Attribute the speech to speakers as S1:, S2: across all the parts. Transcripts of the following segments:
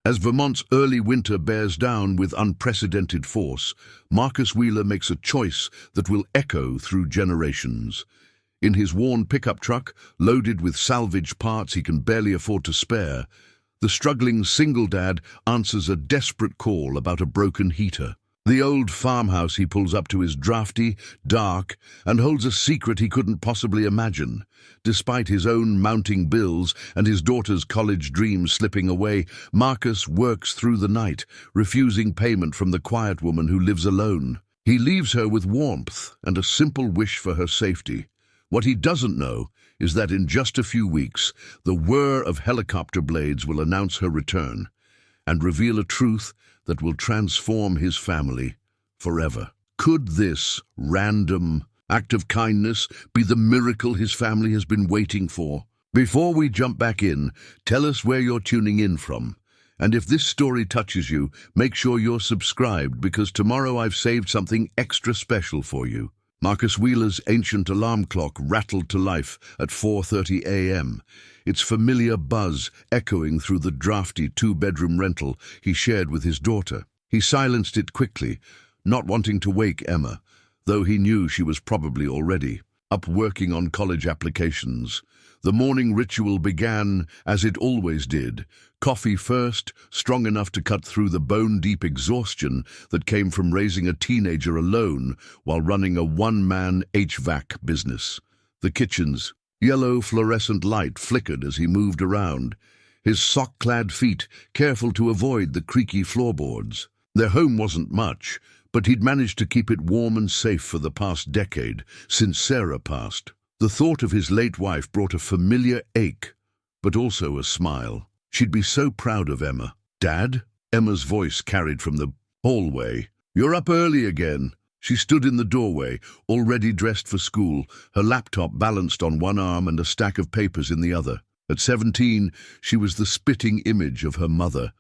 S1: As Vermont's early winter bears down with unprecedented force, Marcus Wheeler makes a choice that will echo through generations. In his worn pickup truck, loaded with salvaged parts he can barely afford to spare, the struggling single dad answers a desperate call about a broken heater. The old farmhouse he pulls up to is drafty, dark, and holds a secret he couldn't possibly imagine. Despite his own mounting bills and his daughter's college dreams slipping away, Marcus works through the night, refusing payment from the quiet woman who lives alone. He leaves her with warmth and a simple wish for her safety. What he doesn't know is that in just a few weeks, the whir of helicopter blades will announce her return and reveal a truth that will transform his family forever. Could this random act of kindness be the miracle his family has been waiting for? Before we jump back in, tell us where you're tuning in from. And if this story touches you, make sure you're subscribed, because tomorrow I've saved something extra special for you. Marcus Wheeler's ancient alarm clock rattled to life at 4:30 a.m., its familiar buzz echoing through the drafty two-bedroom rental he shared with his daughter. He silenced it quickly, not wanting to wake Emma, though he knew she was probably already up working on college applications. The morning ritual began as it always did. Coffee first, strong enough to cut through the bone-deep exhaustion that came from raising a teenager alone while running a one-man HVAC business. The kitchen's yellow fluorescent light flickered as he moved around, his sock-clad feet careful to avoid the creaky floorboards. Their home wasn't much, but he'd managed to keep it warm and safe for the past decade, since Sarah passed. The thought of his late wife brought a familiar ache, but also a smile. She'd be so proud of Emma. "Dad?" Emma's voice carried from the hallway. "You're up early again." She stood in the doorway, already dressed for school, her laptop balanced on one arm and a stack of papers in the other. At 17, she was the spitting image of her mother.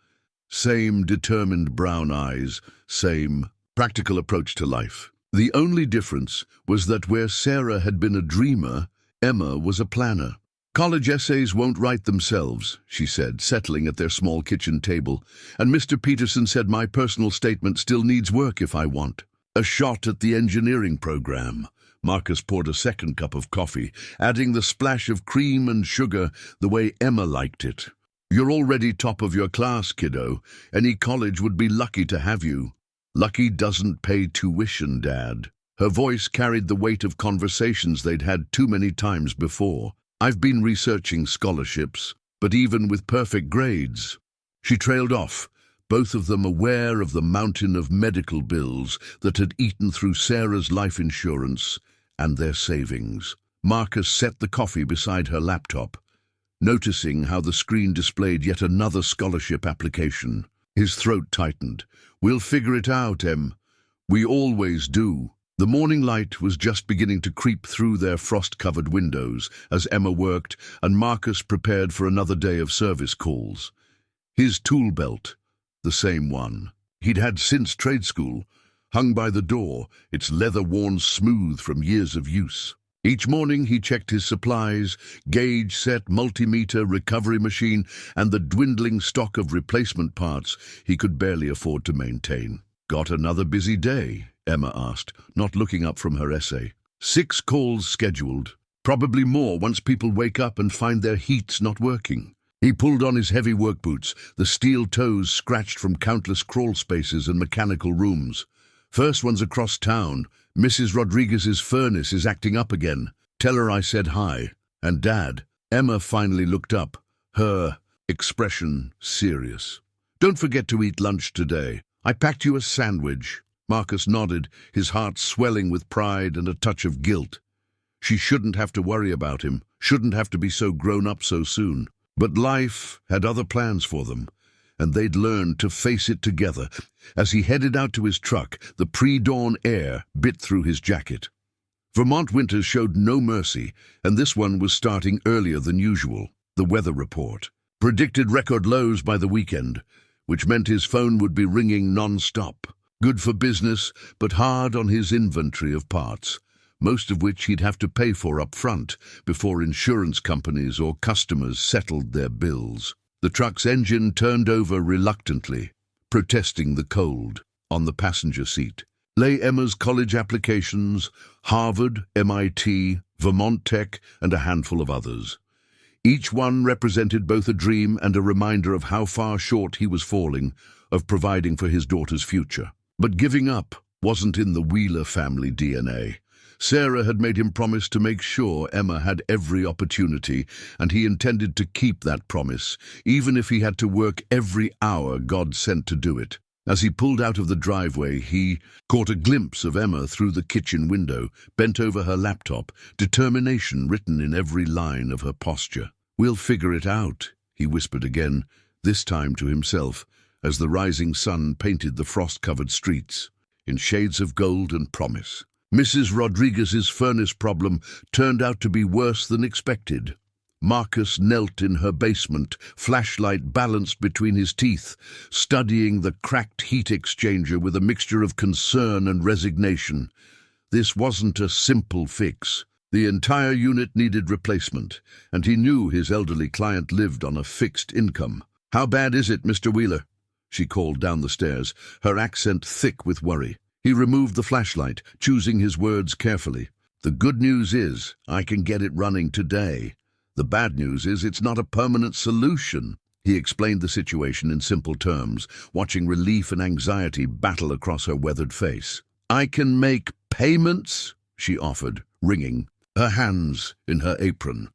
S1: Same determined brown eyes, same practical approach to life. The only difference was that where Sarah had been a dreamer, Emma was a planner. "College essays won't write themselves," she said, settling at their small kitchen table. "And Mr. Peterson said my personal statement still needs work if I want." A shot at the engineering program. Marcus poured a second cup of coffee, adding the splash of cream and sugar the way Emma liked it. "You're already top of your class, kiddo. Any college would be lucky to have you." "Lucky doesn't pay tuition, Dad." Her voice carried the weight of conversations they'd had too many times before. "I've been researching scholarships, but even with perfect grades." She trailed off, both of them aware of the mountain of medical bills that had eaten through Sarah's life insurance and their savings. Marcus set the coffee beside her laptop, noticing how the screen displayed yet another scholarship application. His throat tightened. "We'll figure it out, Em. We always do." The morning light was just beginning to creep through their frost-covered windows as Emma worked and Marcus prepared for another day of service calls. His tool belt, the same one he'd had since trade school, hung by the door, its leather worn smooth from years of use. Each morning he checked his supplies, gauge set, multimeter, recovery machine, and the dwindling stock of replacement parts he could barely afford to maintain. "Got another busy day?" Emma asked, not looking up from her essay. 6 calls scheduled. Probably more once people wake up and find their heat's not working." He pulled on his heavy work boots, the steel toes scratched from countless crawl spaces and mechanical rooms. "First one's across town. Mrs. Rodriguez's furnace is acting up again. Tell her I said hi." "And Dad?" Emma finally looked up, her expression serious. "Don't forget to eat lunch today. I packed you a sandwich." Marcus nodded, his heart swelling with pride and a touch of guilt. She shouldn't have to worry about him, shouldn't have to be so grown up so soon. But life had other plans for them, and they'd learned to face it together. As he headed out to his truck, the pre-dawn air bit through his jacket. Vermont winters showed no mercy, and this one was starting earlier than usual. The weather report predicted record lows by the weekend, which meant his phone would be ringing non-stop. Good for business, but hard on his inventory of parts, most of which he'd have to pay for up front before insurance companies or customers settled their bills. The truck's engine turned over reluctantly, protesting the cold. On the passenger seat lay Emma's college applications, Harvard, MIT, Vermont Tech, and a handful of others. Each one represented both a dream and a reminder of how far short he was falling of providing for his daughter's future. But giving up wasn't in the Wheeler family DNA. Sarah had made him promise to make sure Emma had every opportunity, and he intended to keep that promise, even if he had to work every hour God sent to do it. As he pulled out of the driveway, he caught a glimpse of Emma through the kitchen window, bent over her laptop, determination written in every line of her posture. "We'll figure it out," he whispered again, this time to himself, as the rising sun painted the frost-covered streets in shades of gold and promise. Mrs. Rodriguez's furnace problem turned out to be worse than expected. Marcus knelt in her basement, flashlight balanced between his teeth, studying the cracked heat exchanger with a mixture of concern and resignation. This wasn't a simple fix. The entire unit needed replacement, and he knew his elderly client lived on a fixed income. "How bad is it, Mr. Wheeler?" she called down the stairs, her accent thick with worry. He removed the flashlight, choosing his words carefully. "The good news is I can get it running today. The bad news is it's not a permanent solution." He explained the situation in simple terms, watching relief and anxiety battle across her weathered face. "I can make payments," she offered, ringing, her hands in her apron.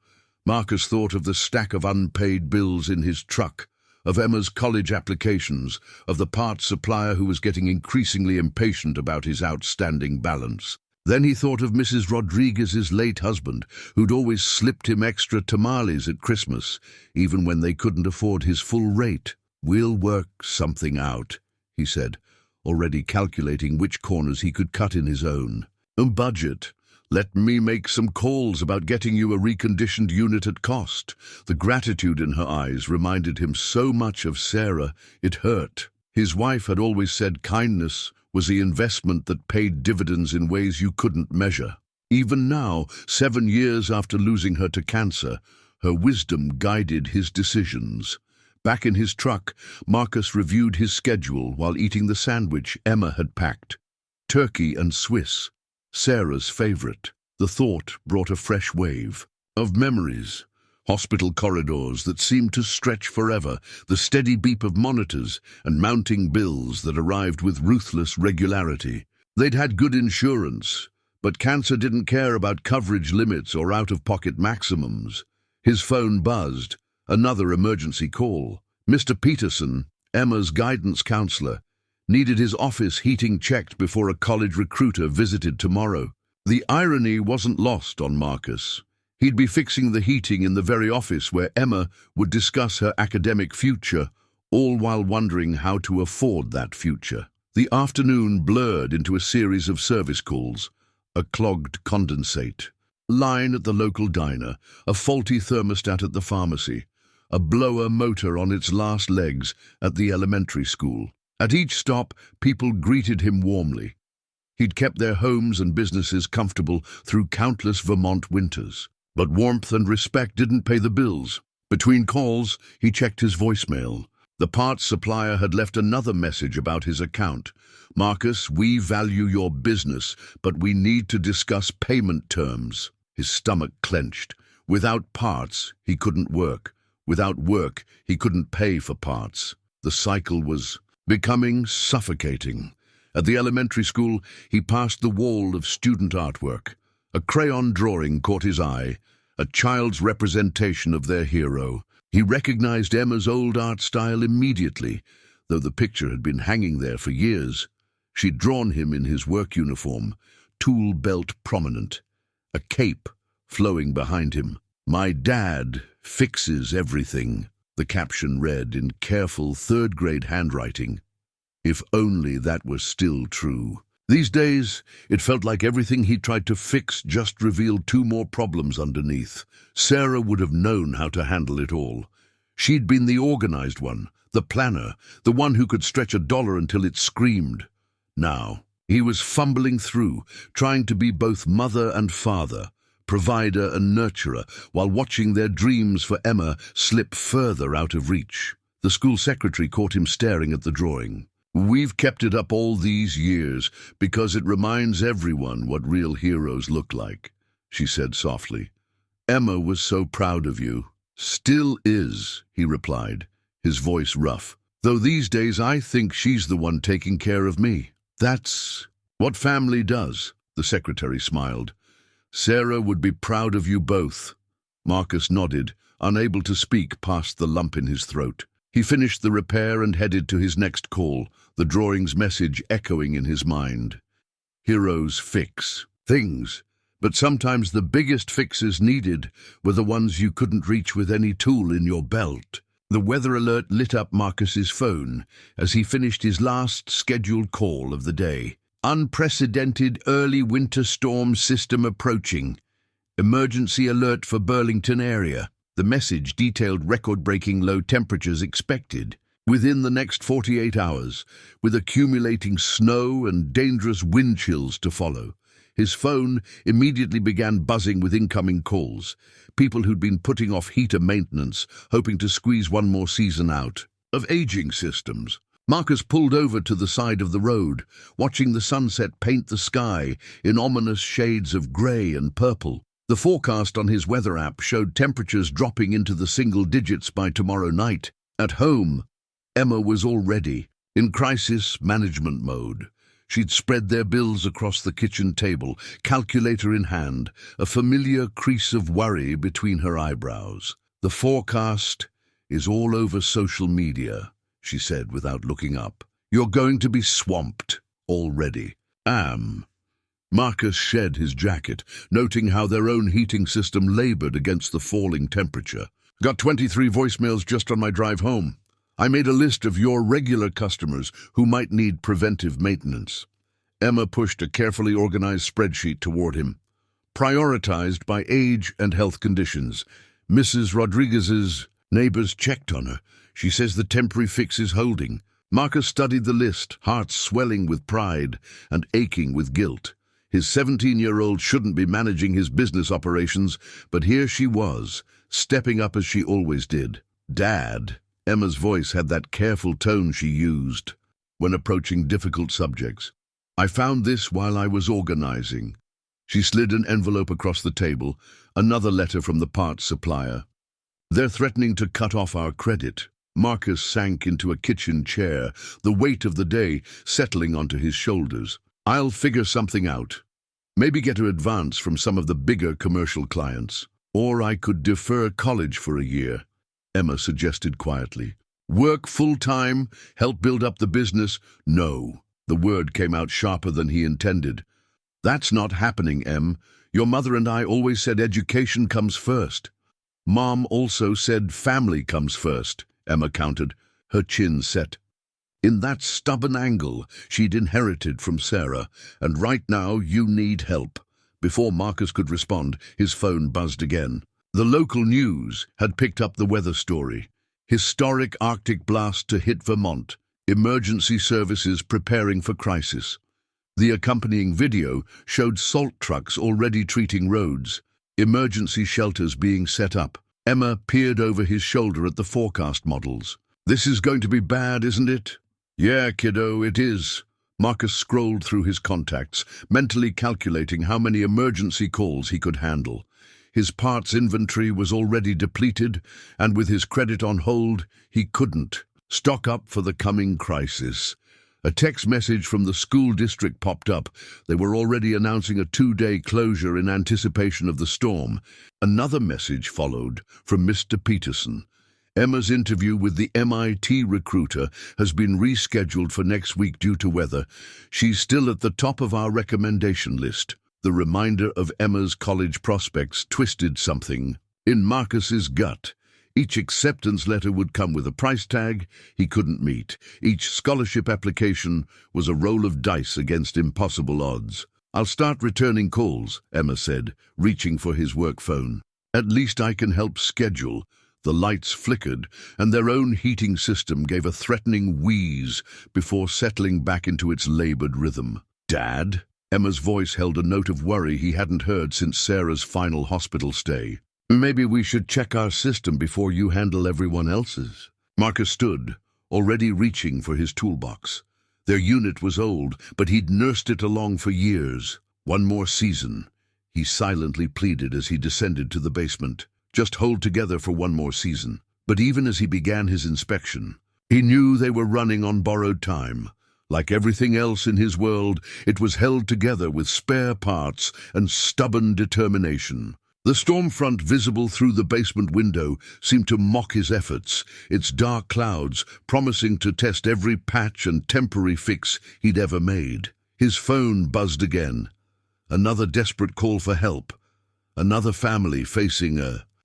S1: Marcus thought of the stack of unpaid bills in his truck, of Emma's college applications, of the parts supplier who was getting increasingly impatient about his outstanding balance. Then he thought of Mrs. Rodriguez's late husband, who'd always slipped him extra tamales at Christmas, even when they couldn't afford his full rate. "We'll work something out," he said, already calculating which corners he could cut in his own. "Budget. Let me make some calls about getting you a reconditioned unit at cost." The gratitude in her eyes reminded him so much of Sarah, it hurt. His wife had always said kindness was the investment that paid dividends in ways you couldn't measure. Even now, 7 years after losing her to cancer, her wisdom guided his decisions. Back in his truck, Marcus reviewed his schedule while eating the sandwich Emma had packed. Turkey and Swiss, Sarah's favorite. The thought brought a fresh wave of memories. Hospital corridors that seemed to stretch forever, the steady beep of monitors, and mounting bills that arrived with ruthless regularity. They'd had good insurance, but cancer didn't care about coverage limits or out-of-pocket maximums. His phone buzzed. Another emergency call. Mr. Peterson, Emma's guidance counselor, needed his office heating checked before a college recruiter visited tomorrow. The irony wasn't lost on Marcus. He'd be fixing the heating in the very office where Emma would discuss her academic future, all while wondering how to afford that future. The afternoon blurred into a series of service calls. A clogged condensate line at the local diner, a faulty thermostat at the pharmacy, a blower motor on its last legs at the elementary school. At each stop, people greeted him warmly. He'd kept their homes and businesses comfortable through countless Vermont winters. But warmth and respect didn't pay the bills. Between calls, he checked his voicemail. The parts supplier had left another message about his account. "Marcus, we value your business, but we need to discuss payment terms." His stomach clenched. Without parts, he couldn't work. Without work, he couldn't pay for parts. The cycle was becoming suffocating. At the elementary school, he passed the wall of student artwork. A crayon drawing caught his eye, a child's representation of their hero. He recognized Emma's old art style immediately, though the picture had been hanging there for years. She'd drawn him in his work uniform, tool belt prominent, a cape flowing behind him. "My dad fixes everything," the caption read in careful third-grade handwriting. If only that was still true. These days, it felt like everything he tried to fix just revealed 2 more problems underneath. Sarah would have known how to handle it all. She'd been the organized one, the planner, the one who could stretch $1 until it screamed. Now, he was fumbling through, trying to be both mother and father, provider and nurturer, while watching their dreams for Emma slip further out of reach. The school secretary caught him staring at the drawing. "We've kept it up all these years because it reminds everyone what real heroes look like," she said softly. "Emma was so proud of you." "Still is," he replied, his voice rough. "Though these days I think she's the one taking care of me." "That's what family does," the secretary smiled. "Sarah would be proud of you both." Marcus nodded, unable to speak past the lump in his throat. He finished the repair and headed to his next call, the drawing's message echoing in his mind. Heroes fix things, but sometimes the biggest fixes needed were the ones you couldn't reach with any tool in your belt. The weather alert lit up Marcus's phone as he finished his last scheduled call of the day. "Unprecedented early winter storm system approaching. Emergency alert for Burlington area." The message detailed record-breaking low temperatures expected within the next 48 hours, with accumulating snow and dangerous wind chills to follow. His phone immediately began buzzing with incoming calls, people who'd been putting off heater maintenance, hoping to squeeze one more season out of aging systems. Marcus pulled over to the side of the road, watching the sunset paint the sky in ominous shades of grey and purple. The forecast on his weather app showed temperatures dropping into the single digits by tomorrow night. At home, Emma was already in crisis management mode. She'd spread their bills across the kitchen table, calculator in hand, a familiar crease of worry between her eyebrows. "The forecast is all over social media," she said without looking up. "You're going to be swamped already." Marcus shed his jacket, noting how their own heating system labored against the falling temperature. "Got 23 voicemails just on my drive home. I made a list of your regular customers who might need preventive maintenance." Emma pushed a carefully organized spreadsheet toward him, prioritized by age and health conditions. "Mrs. Rodriguez's neighbors checked on her. She says the temporary fix is holding." Marcus studied the list, heart swelling with pride and aching with guilt. His 17-year-old shouldn't be managing his business operations, but here she was, stepping up as she always did. "Dad." Emma's voice had that careful tone she used when approaching difficult subjects. "I found this while I was organizing." She slid an envelope across the table, another letter from the parts supplier. "They're threatening to cut off our credit." Marcus sank into a kitchen chair, the weight of the day settling onto his shoulders. "I'll figure something out. Maybe get an advance from some of the bigger commercial clients. Or I could defer college for a year," Emma suggested quietly. "Work full-time, help build up the business?" "No." The word came out sharper than he intended. "That's not happening, Em. Your mother and I always said education comes first." "Mom also said family comes first," Emma countered, her chin set. In that stubborn angle she'd inherited from Sarah, "and right now you need help." Before Marcus could respond, his phone buzzed again. The local news had picked up the weather story. Historic Arctic blast to hit Vermont. Emergency services preparing for crisis. The accompanying video showed salt trucks already treating roads, emergency shelters being set up. Emma peered over his shoulder at the forecast models. "This is going to be bad, isn't it?" "Yeah, kiddo, it is." Marcus scrolled through his contacts, mentally calculating how many emergency calls he could handle. His parts inventory was already depleted, and with his credit on hold, he couldn't stock up for the coming crisis. A text message from the school district popped up. They were already announcing a 2-day closure in anticipation of the storm. Another message followed from Mr. Peterson. "Emma's interview with the MIT recruiter has been rescheduled for next week due to weather. She's still at the top of our recommendation list." The reminder of Emma's college prospects twisted something in Marcus's gut. Each acceptance letter would come with a price tag he couldn't meet. Each scholarship application was a roll of dice against impossible odds. "I'll start returning calls," Emma said, reaching for his work phone. "At least I can help schedule." The lights flickered, and their own heating system gave a threatening wheeze before settling back into its labored rhythm. "Dad?" Emma's voice held a note of worry he hadn't heard since Sarah's final hospital stay. "Maybe we should check our system before you handle everyone else's." Marcus stood, already reaching for his toolbox. Their unit was old, but he'd nursed it along for years. "One more season," he silently pleaded as he descended to the basement. "Just hold together for one more season." But even as he began his inspection, he knew they were running on borrowed time. Like everything else in his world, it was held together with spare parts and stubborn determination. The storm front visible through the basement window seemed to mock his efforts, its dark clouds promising to test every patch and temporary fix he'd ever made. His phone buzzed again. Another desperate call for help. Another family facing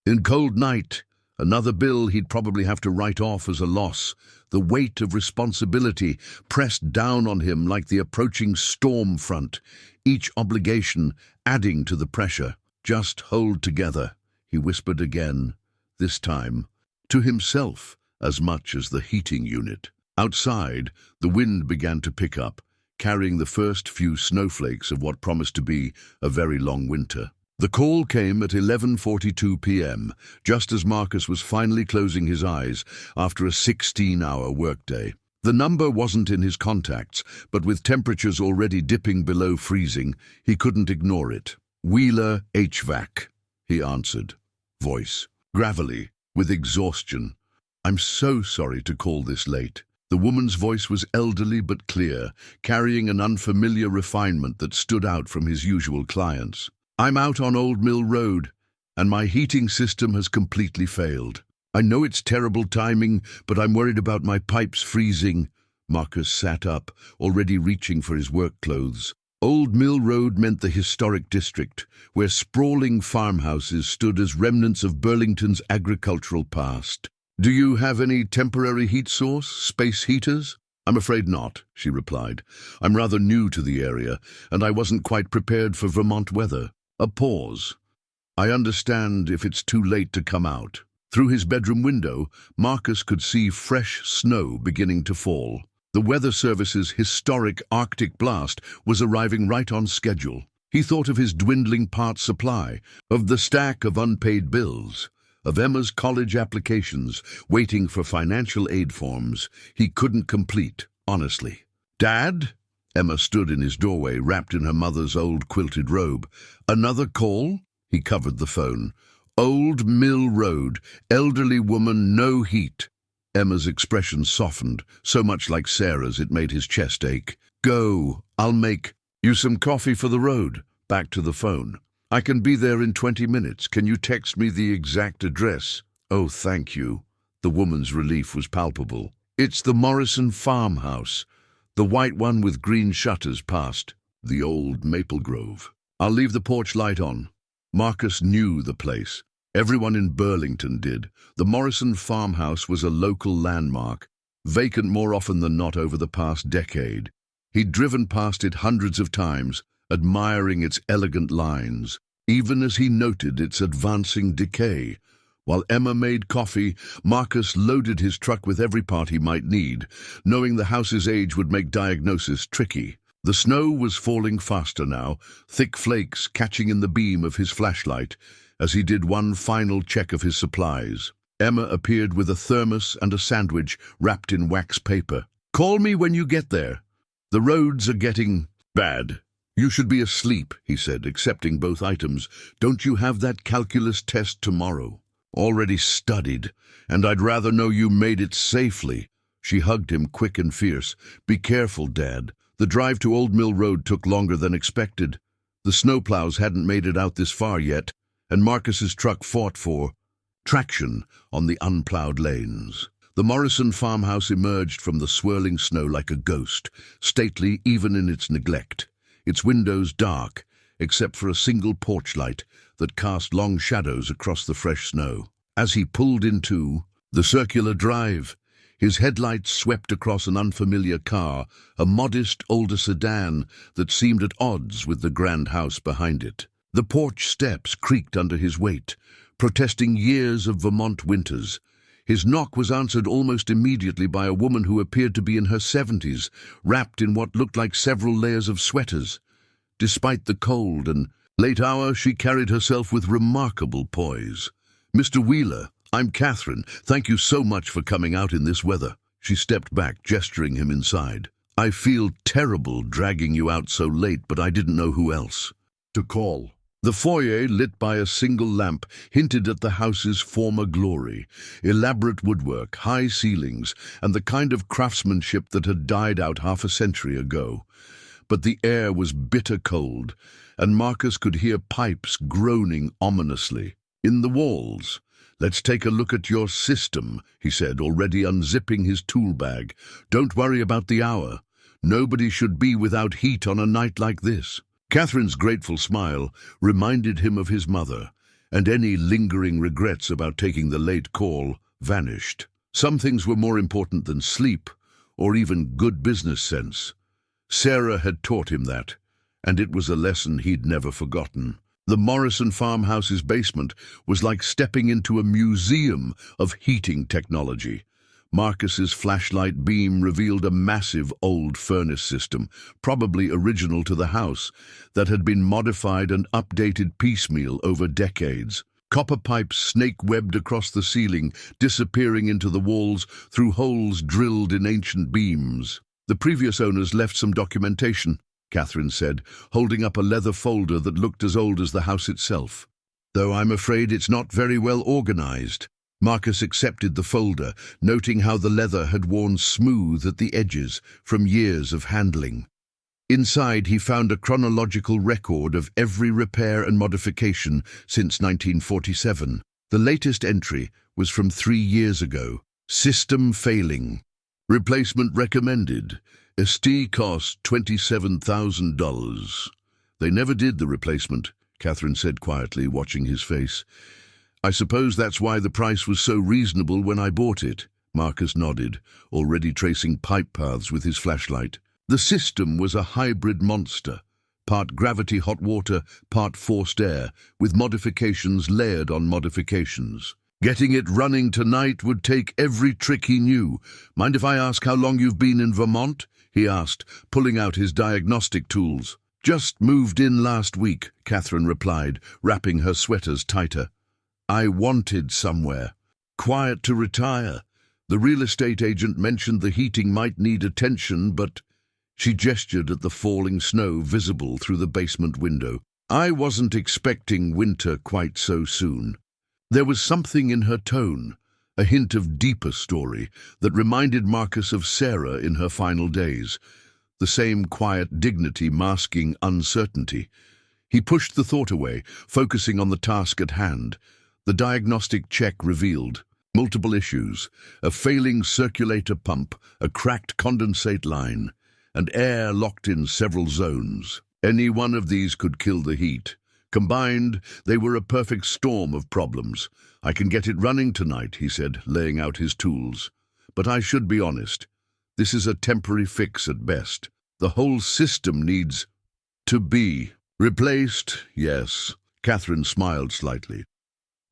S1: in cold night. Another bill he'd probably have to write off as a loss. The weight of responsibility pressed down on him like the approaching storm front, each obligation adding to the pressure. "Just hold together," he whispered again, this time to himself as much as the heating unit. Outside, the wind began to pick up, carrying the first few snowflakes of what promised to be a very long winter. The call came at 11:42 p.m., just as Marcus was finally closing his eyes after a 16-hour workday. The number wasn't in his contacts, but with temperatures already dipping below freezing, he couldn't ignore it. "Wheeler HVAC, he answered, voice gravelly, with exhaustion. "I'm so sorry to call this late." The woman's voice was elderly but clear, carrying an unfamiliar refinement that stood out from his usual clients. "I'm out on Old Mill Road, and my heating system has completely failed. I know it's terrible timing, but I'm worried about my pipes freezing." Marcus sat up, already reaching for his work clothes. Old Mill Road meant the historic district, where sprawling farmhouses stood as remnants of Burlington's agricultural past. "Do you have any temporary heat source, space heaters?" "I'm afraid not," she replied. "I'm rather new to the area, and I wasn't quite prepared for Vermont weather." A pause. "I understand if it's too late to come out." Through his bedroom window, Marcus could see fresh snow beginning to fall. The Weather Service's historic Arctic blast was arriving right on schedule. He thought of his dwindling parts supply, of the stack of unpaid bills, of Emma's college applications waiting for financial aid forms he couldn't complete, honestly. "Dad?" Emma stood in his doorway, wrapped in her mother's old quilted robe. "Another call?" He covered the phone. "Old Mill Road, elderly woman, no heat." Emma's expression softened, so much like Sarah's it made his chest ache. "Go, I'll make you some coffee for the road." Back to the phone. "I can be there in 20 minutes. Can you text me the exact address?" "Oh, thank you." The woman's relief was palpable. "It's the Morrison farmhouse. The white one with green shutters past the old maple grove. I'll leave the porch light on." Marcus knew the place. Everyone in Burlington did. The Morrison farmhouse was a local landmark, vacant more often than not over the past decade. He'd driven past it hundreds of times, admiring its elegant lines, even as he noted its advancing decay. While Emma made coffee, Marcus loaded his truck with every part he might need, knowing the house's age would make diagnosis tricky. The snow was falling faster now, thick flakes catching in the beam of his flashlight, as he did one final check of his supplies. Emma appeared with a thermos and a sandwich wrapped in wax paper. "Call me when you get there. The roads are getting bad." "You should be asleep," he said, accepting both items. "Don't you have that calculus test tomorrow?" "Already studied, and I'd rather know you made it safely." She hugged him quick and fierce. "Be careful, Dad." The drive to Old Mill Road took longer than expected. The snowplows hadn't made it out this far yet, and Marcus's truck fought for traction on the unplowed lanes. The Morrison farmhouse emerged from the swirling snow like a ghost, stately even in its neglect, its windows dark, except for a single porch light that cast long shadows across the fresh snow. As he pulled into the circular drive, his headlights swept across an unfamiliar car, a modest older sedan that seemed at odds with the grand house behind it. The porch steps creaked under his weight, protesting years of Vermont winters. His knock was answered almost immediately by a woman who appeared to be in her 70s, wrapped in what looked like several layers of sweaters. Despite the cold and late hour, she carried herself with remarkable poise. "Mr. Wheeler, I'm Catherine. Thank you so much for coming out in this weather." She stepped back, gesturing him inside. "I feel terrible dragging you out so late, but I didn't know who else to call." The foyer, lit by a single lamp, hinted at the house's former glory. Elaborate woodwork, high ceilings, and the kind of craftsmanship that had died out half a century ago. But the air was bitter cold, and Marcus could hear pipes groaning ominously. "In the walls. Let's take a look at your system," he said, already unzipping his tool bag. "Don't worry about the hour. Nobody should be without heat on a night like this." Catherine's grateful smile reminded him of his mother, and any lingering regrets about taking the late call vanished. Some things were more important than sleep, or even good business sense. Sarah had taught him that, and it was a lesson he'd never forgotten. The Morrison farmhouse's basement was like stepping into a museum of heating technology. Marcus's flashlight beam revealed a massive old furnace system, probably original to the house, that had been modified and updated piecemeal over decades. Copper pipes snake-webbed across the ceiling, disappearing into the walls through holes drilled in ancient beams. "The previous owners left some documentation," Catherine said, holding up a leather folder that looked as old as the house itself. "Though I'm afraid it's not very well organized." Marcus accepted the folder, noting how the leather had worn smooth at the edges from years of handling. Inside, he found a chronological record of every repair and modification since 1947. The latest entry was from 3 years ago. "System failing. Replacement recommended. ST cost $27,000. "They never did the replacement," Catherine said quietly, watching his face. "I suppose that's why the price was so reasonable when I bought it." Marcus nodded, already tracing pipe paths with his flashlight. The system was a hybrid monster, part gravity hot water, part forced air, with modifications layered on modifications. "Getting it running tonight would take every trick he knew. Mind if I ask how long you've been in Vermont?" he asked, pulling out his diagnostic tools. "Just moved in last week," Catherine replied, wrapping her sweaters tighter. "I wanted somewhere quiet to retire. The real estate agent mentioned the heating might need attention, but—" She gestured at the falling snow visible through the basement window. "I wasn't expecting winter quite so soon." There was something in her tone, a hint of deeper story, that reminded Marcus of Sarah in her final days, the same quiet dignity masking uncertainty. He pushed the thought away, focusing on the task at hand. The diagnostic check revealed multiple issues: a failing circulator pump, a cracked condensate line, and air locked in several zones. Any one of these could kill the heat. Combined, they were a perfect storm of problems. "I can get it running tonight," he said, laying out his tools. "But I should be honest. This is a temporary fix at best. The whole system needs to be replaced." "Yes," Catherine smiled slightly.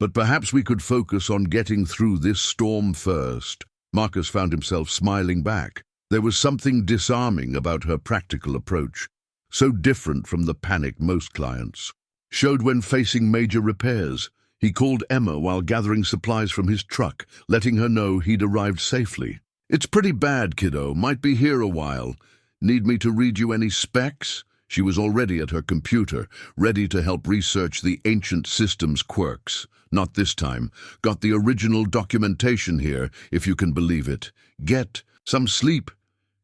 S1: "But perhaps we could focus on getting through this storm first." Marcus found himself smiling back. There was something disarming about her practical approach, so different from the panic most clients showed when facing major repairs. He called Emma while gathering supplies from his truck, letting her know he'd arrived safely. "It's pretty bad, kiddo. Might be here a while. Need me to read you any specs?" She was already at her computer, ready to help research the ancient system's quirks. "Not this time. Got the original documentation here, if you can believe it. Get some sleep.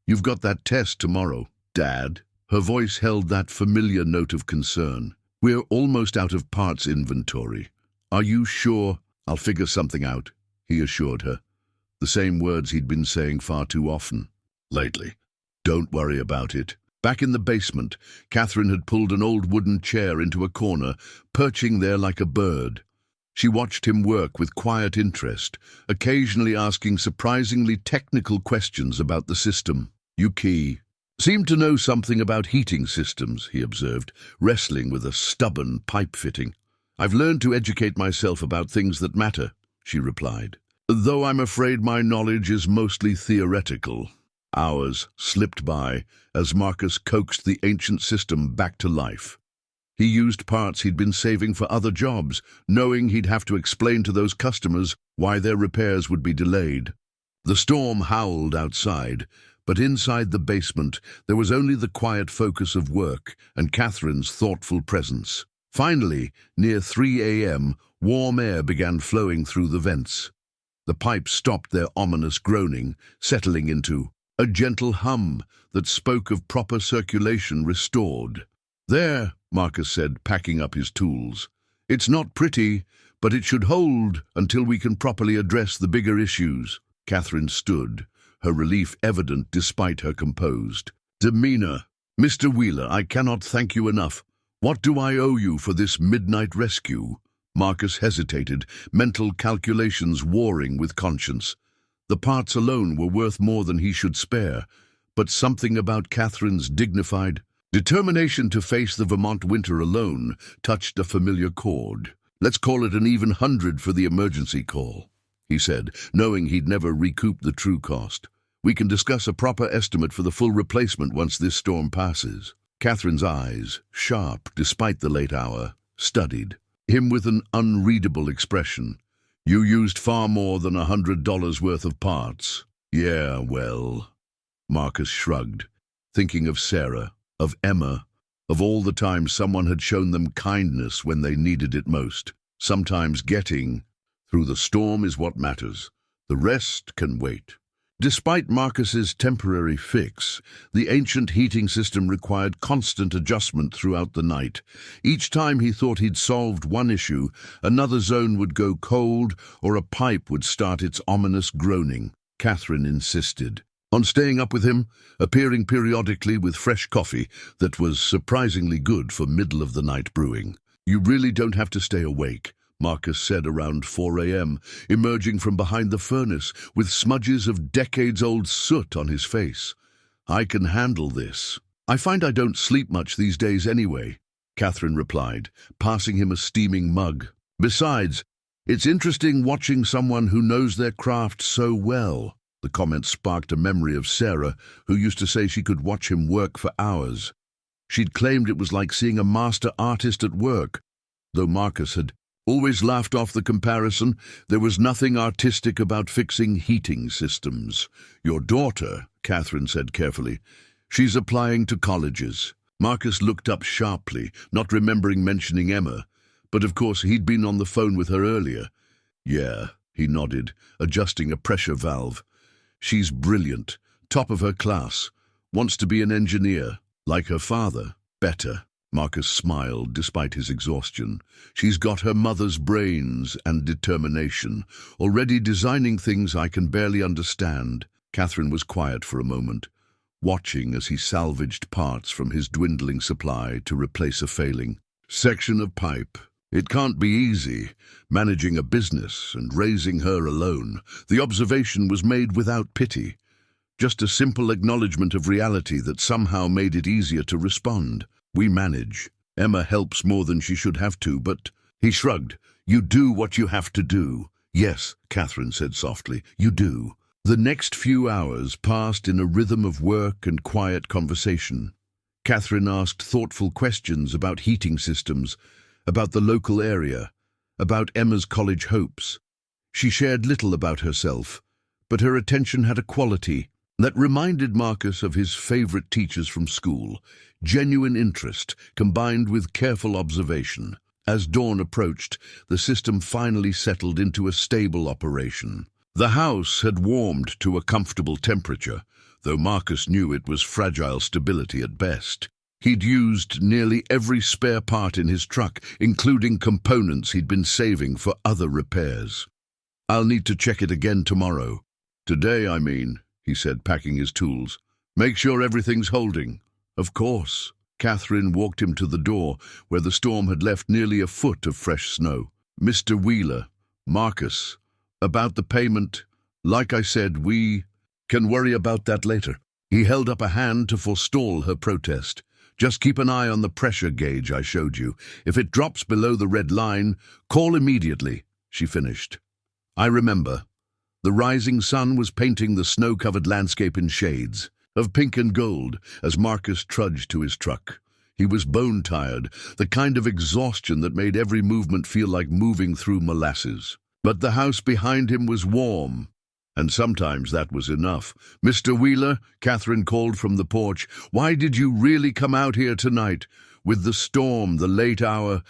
S1: You've got that test tomorrow." "Dad?" Her voice held that familiar note of concern. "We're almost out of parts inventory. Are you sure?" "I'll figure something out," he assured her. The same words he'd been saying far too often lately. "Don't worry about it." Back in the basement, Catherine had pulled an old wooden chair into a corner, perching there like a bird. She watched him work with quiet interest, occasionally asking surprisingly technical questions about the system. "Yuki seemed to know something about heating systems," he observed, wrestling with a stubborn pipe fitting. "I've learned to educate myself about things that matter," she replied. "Though I'm afraid my knowledge is mostly theoretical." Hours slipped by as Marcus coaxed the ancient system back to life. He used parts he'd been saving for other jobs, knowing he'd have to explain to those customers why their repairs would be delayed. The storm howled outside, but inside the basement there was only the quiet focus of work and Catherine's thoughtful presence. Finally, near 3 a.m., warm air began flowing through the vents. The pipes stopped their ominous groaning, settling into a gentle hum that spoke of proper circulation restored. "There," Marcus said, packing up his tools. "It's not pretty, but it should hold until we can properly address the bigger issues." Catherine stood, her relief evident despite her composed demeanor. "Mr. Wheeler, I cannot thank you enough. What do I owe you for this midnight rescue?" Marcus hesitated, mental calculations warring with conscience. The parts alone were worth more than he should spare, but something about Catherine's dignified determination to face the Vermont winter alone touched a familiar chord. "Let's call it an even 100 for the emergency call," he said, knowing he'd never recoup the true cost. "We can discuss a proper estimate for the full replacement once this storm passes." Catherine's eyes, sharp despite the late hour, studied him with an unreadable expression. "You used far more than $100 worth of parts." "Yeah, well," Marcus shrugged, thinking of Sarah, of Emma, of all the times someone had shown them kindness when they needed it most. Sometimes getting through the storm is what matters. The rest can wait. Despite Marcus's temporary fix, the ancient heating system required constant adjustment throughout the night. Each time he thought he'd solved one issue, another zone would go cold or a pipe would start its ominous groaning. Catherine insisted on staying up with him, appearing periodically with fresh coffee that was surprisingly good for middle-of-the-night brewing. "You really don't have to stay awake," Marcus said around 4 a.m., emerging from behind the furnace with smudges of decades-old soot on his face. "I can handle this. I find I don't sleep much these days anyway," Catherine replied, passing him a steaming mug. "Besides, it's interesting watching someone who knows their craft so well." The comment sparked a memory of Sarah, who used to say she could watch him work for hours. She'd claimed it was like seeing a master artist at work. Though Marcus had always laughed off the comparison, there was nothing artistic about fixing heating systems. "Your daughter," Catherine said carefully, "she's applying to colleges." Marcus looked up sharply, not remembering mentioning Emma, but of course he'd been on the phone with her earlier. "Yeah," he nodded, adjusting a pressure valve. "She's brilliant, top of her class, wants to be an engineer, like her father. Better." Marcus smiled despite his exhaustion. "She's got her mother's brains and determination, already designing things I can barely understand." Catherine was quiet for a moment, watching as he salvaged parts from his dwindling supply to replace a failing section of pipe. "It can't be easy, managing a business and raising her alone." The observation was made without pity, just a simple acknowledgement of reality that somehow made it easier to respond. "We manage. Emma helps more than she should have to, but—" He shrugged. "You do what you have to do." "Yes," Catherine said softly, "you do." The next few hours passed in a rhythm of work and quiet conversation. Catherine asked thoughtful questions about heating systems, about the local area, about Emma's college hopes. She shared little about herself, but her attention had a quality that reminded Marcus of his favorite teachers from school, genuine interest combined with careful observation. As dawn approached, the system finally settled into a stable operation. The house had warmed to a comfortable temperature, though Marcus knew it was fragile stability at best. He'd used nearly every spare part in his truck, including components he'd been saving for other repairs. "I'll need to check it again tomorrow." "Today, I mean," he said, packing his tools. "Make sure everything's holding." "Of course." Catherine walked him to the door, where the storm had left nearly a foot of fresh snow. "Mr. Wheeler, Marcus, about the payment, like I said, we can worry about that later." He held up a hand to forestall her protest. "Just keep an eye on the pressure gauge I showed you. If it drops below the red line, call immediately," she finished. "I remember." The rising sun was painting the snow-covered landscape in shades of pink and gold as Marcus trudged to his truck. He was bone-tired, the kind of exhaustion that made every movement feel like moving through molasses. But the house behind him was warm, and sometimes that was enough. "Mr. Wheeler," Catherine called from the porch, "why did you really come out here tonight? With the storm, the late hour,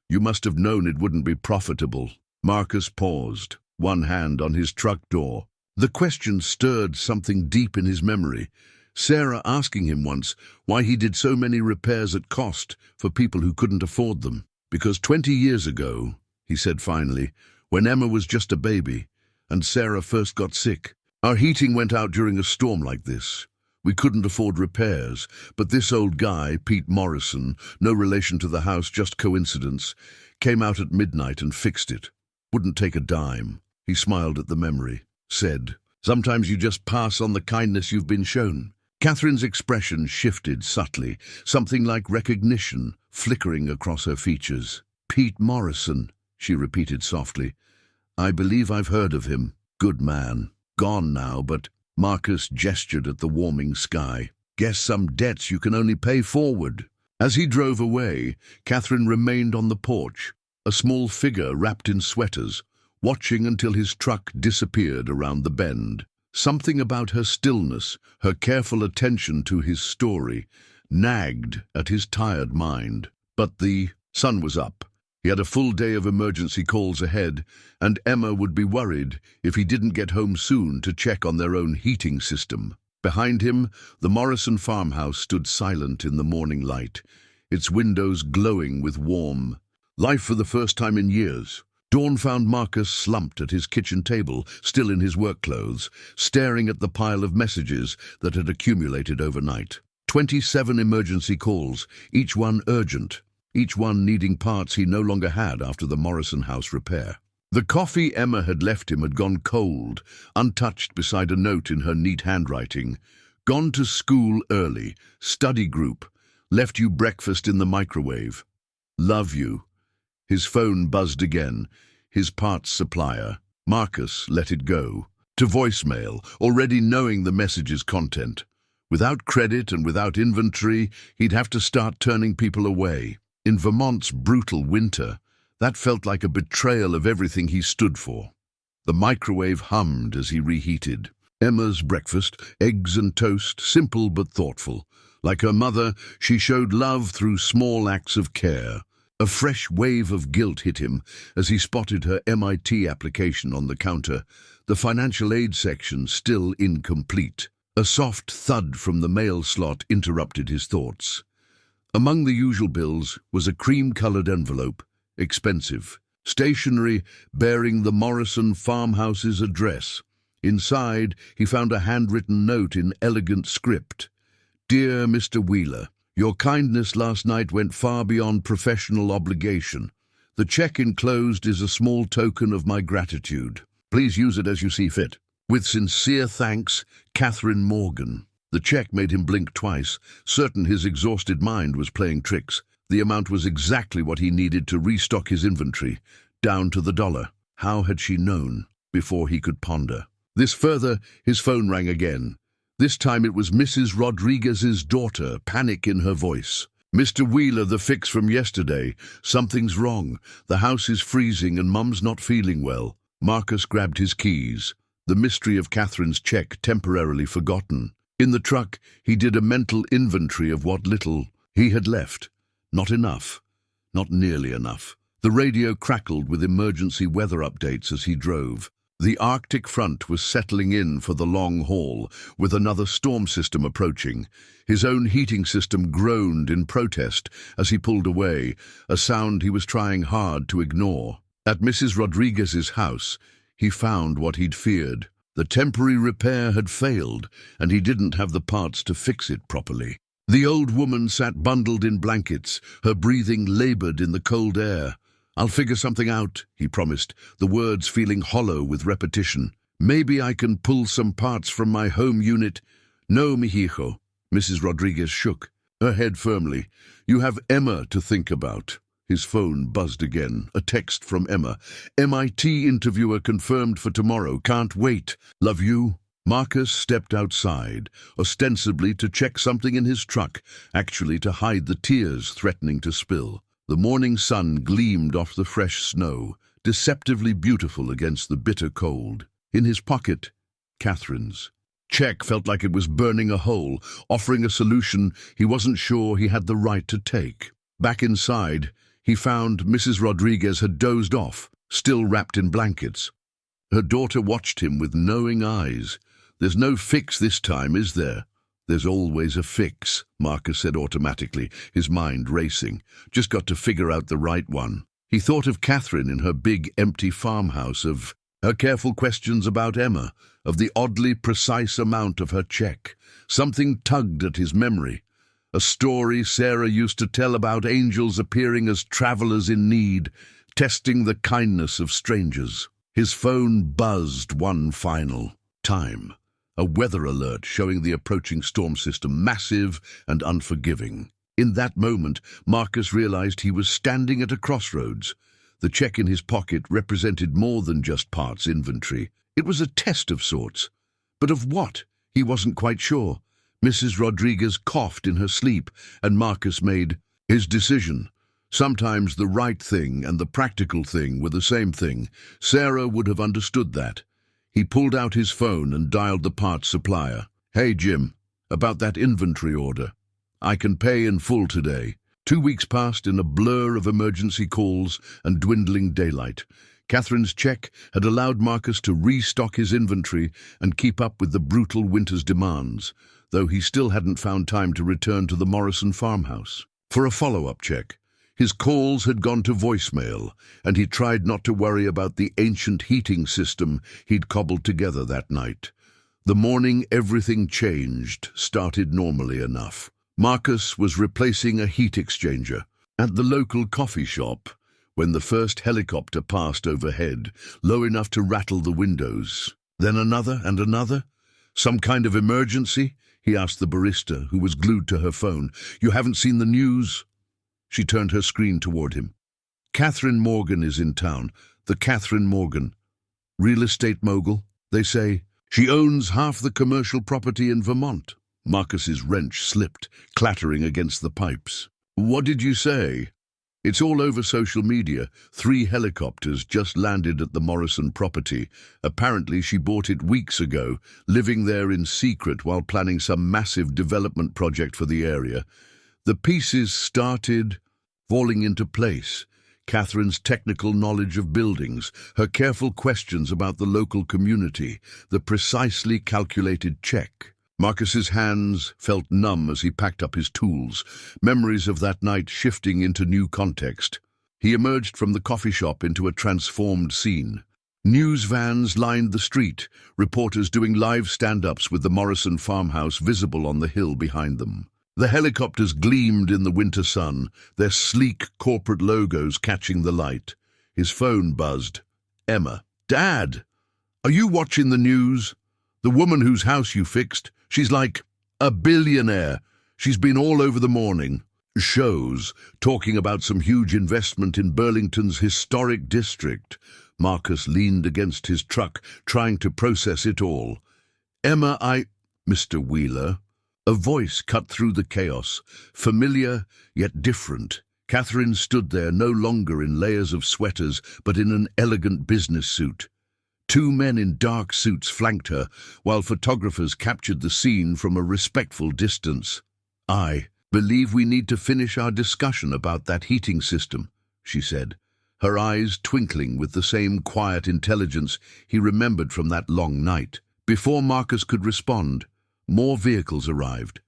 S1: you must have known it wouldn't be profitable." Marcus paused, one hand on his truck door. The question stirred something deep in his memory. Sarah asking him once why he did so many repairs at cost for people who couldn't afford them. "Because 20 years ago," he said finally, "when Emma was just a baby, and Sarah first got sick, our heating went out during a storm like this. We couldn't afford repairs, but this old guy, Pete Morrison, no relation to the house, just coincidence, came out at midnight and fixed it. Wouldn't take a dime." He smiled at the memory, said, "Sometimes you just pass on the kindness you've been shown." Catherine's expression shifted subtly, something like recognition flickering across her features. "Pete Morrison," she repeated softly. "I believe I've heard of him. Good man. Gone now, but—" Marcus gestured at the warming sky. "Guess some debts you can only pay forward." As he drove away, Catherine remained on the porch, a small figure wrapped in sweaters, watching until his truck disappeared around the bend. Something about her stillness, her careful attention to his story, nagged at his tired mind. But the sun was up. He had a full day of emergency calls ahead, and Emma would be worried if he didn't get home soon to check on their own heating system. Behind him, the Morrison farmhouse stood silent in the morning light, its windows glowing with warm life for the first time in years. Dawn found Marcus slumped at his kitchen table, still in his work clothes, staring at the pile of messages that had accumulated overnight. 27 emergency calls, each one urgent, each one needing parts he no longer had after the Morrison house repair. The coffee Emma had left him had gone cold, untouched beside a note in her neat handwriting. "Gone to school early, study group, left you breakfast in the microwave. Love you." His phone buzzed again, his parts supplier. Marcus let it go. To voicemail, already knowing the message's content. Without credit and without inventory, he'd have to start turning people away. In Vermont's brutal winter, that felt like a betrayal of everything he stood for. The microwave hummed as he reheated. Emma's breakfast, eggs and toast, simple but thoughtful. Like her mother, she showed love through small acts of care. A fresh wave of guilt hit him as he spotted her MIT application on the counter, the financial aid section still incomplete. A soft thud from the mail slot interrupted his thoughts. Among the usual bills was a cream-colored envelope, expensive, stationery bearing the Morrison farmhouse's address. Inside, he found a handwritten note in elegant script. "Dear Mr. Wheeler, your kindness last night went far beyond professional obligation. The check enclosed is a small token of my gratitude. Please use it as you see fit. With sincere thanks, Catherine Morgan." The check made him blink twice, certain his exhausted mind was playing tricks. The amount was exactly what he needed to restock his inventory, down to the dollar. How had she known? Before he could ponder. His phone rang again. This time it was Mrs. Rodriguez's daughter, panic in her voice. "Mr. Wheeler, the fix from yesterday. Something's wrong. The house is freezing and Mum's not feeling well." Marcus grabbed his keys, the mystery of Catherine's check temporarily forgotten. In the truck, he did a mental inventory of what little he had left. Not enough. Not nearly enough. The radio crackled with emergency weather updates as he drove. The Arctic front was settling in for the long haul, with another storm system approaching. His own heating system groaned in protest as he pulled away, a sound he was trying hard to ignore. At Mrs. Rodriguez's house, he found what he'd feared. The temporary repair had failed, and he didn't have the parts to fix it properly. The old woman sat bundled in blankets, her breathing labored in the cold air. "I'll figure something out," he promised, the words feeling hollow with repetition. "Maybe I can pull some parts from my home unit." "No, mijijo." Mrs. Rodriguez shook, her head firmly. "You have Emma to think about." His phone buzzed again. A text from Emma. MIT interviewer confirmed for tomorrow. Can't wait. Love you. Marcus stepped outside, ostensibly to check something in his truck, actually to hide the tears threatening to spill. The morning sun gleamed off the fresh snow, deceptively beautiful against the bitter cold. In his pocket, Catherine's check felt like it was burning a hole, offering a solution he wasn't sure he had the right to take. Back inside, he found Mrs. Rodriguez had dozed off, still wrapped in blankets. Her daughter watched him with knowing eyes. "There's no fix this time, is there?" "There's always a fix," Marcus said automatically, his mind racing. "Just got to figure out the right one." He thought of Catherine in her big, empty farmhouse, of her careful questions about Emma, of the oddly precise amount of her check. Something tugged at his memory. A story Sarah used to tell about angels appearing as travelers in need, testing the kindness of strangers. His phone buzzed one final time. A weather alert showing the approaching storm system, massive and unforgiving. In that moment, Marcus realized he was standing at a crossroads. The check in his pocket represented more than just parts inventory. It was a test of sorts. But of what? He wasn't quite sure. Mrs. Rodriguez coughed in her sleep, and Marcus made his decision. Sometimes the right thing and the practical thing were the same thing. Sarah would have understood that. He pulled out his phone and dialed the parts supplier. "Hey, Jim, about that inventory order. I can pay in full today." 2 weeks passed in a blur of emergency calls and dwindling daylight. Catherine's check had allowed Marcus to restock his inventory and keep up with the brutal winter's demands, though he still hadn't found time to return to the Morrison farmhouse for a follow-up check. His calls had gone to voicemail, and he tried not to worry about the ancient heating system he'd cobbled together that night. The morning everything changed started normally enough. Marcus was replacing a heat exchanger at the local coffee shop when the first helicopter passed overhead, low enough to rattle the windows. Then another and another. "Some kind of emergency?" he asked the barista, who was glued to her phone. "You haven't seen the news?" She turned her screen toward him. "Catherine Morgan is in town. The Catherine Morgan. Real estate mogul, they say. She owns half the commercial property in Vermont." Marcus's wrench slipped, clattering against the pipes. "What did you say?" "It's all over social media. 3 helicopters just landed at the Morrison property. Apparently she bought it weeks ago, living there in secret while planning some massive development project for the area. The pieces started falling into place. Catherine's technical knowledge of buildings, her careful questions about the local community, the precisely calculated check." Marcus's hands felt numb as he packed up his tools, memories of that night shifting into new context. He emerged from the coffee shop into a transformed scene. News vans lined the street, reporters doing live stand-ups with the Morrison farmhouse visible on the hill behind them. The helicopters gleamed in the winter sun, their sleek corporate logos catching the light. His phone buzzed. "Emma." "Dad, are you watching the news? The woman whose house you fixed, she's like a billionaire. She's been all over the morning. Shows, talking about some huge investment in Burlington's historic district." Marcus leaned against his truck, trying to process it all. "Emma, Mr. Wheeler." A voice cut through the chaos, familiar yet different. Catherine stood there no longer in layers of sweaters, but in an elegant business suit. 2 men in dark suits flanked her, while photographers captured the scene from a respectful distance. "I believe we need to finish our discussion about that heating system," she said, her eyes twinkling with the same quiet intelligence he remembered from that long night. Before Marcus could respond, more vehicles arrived.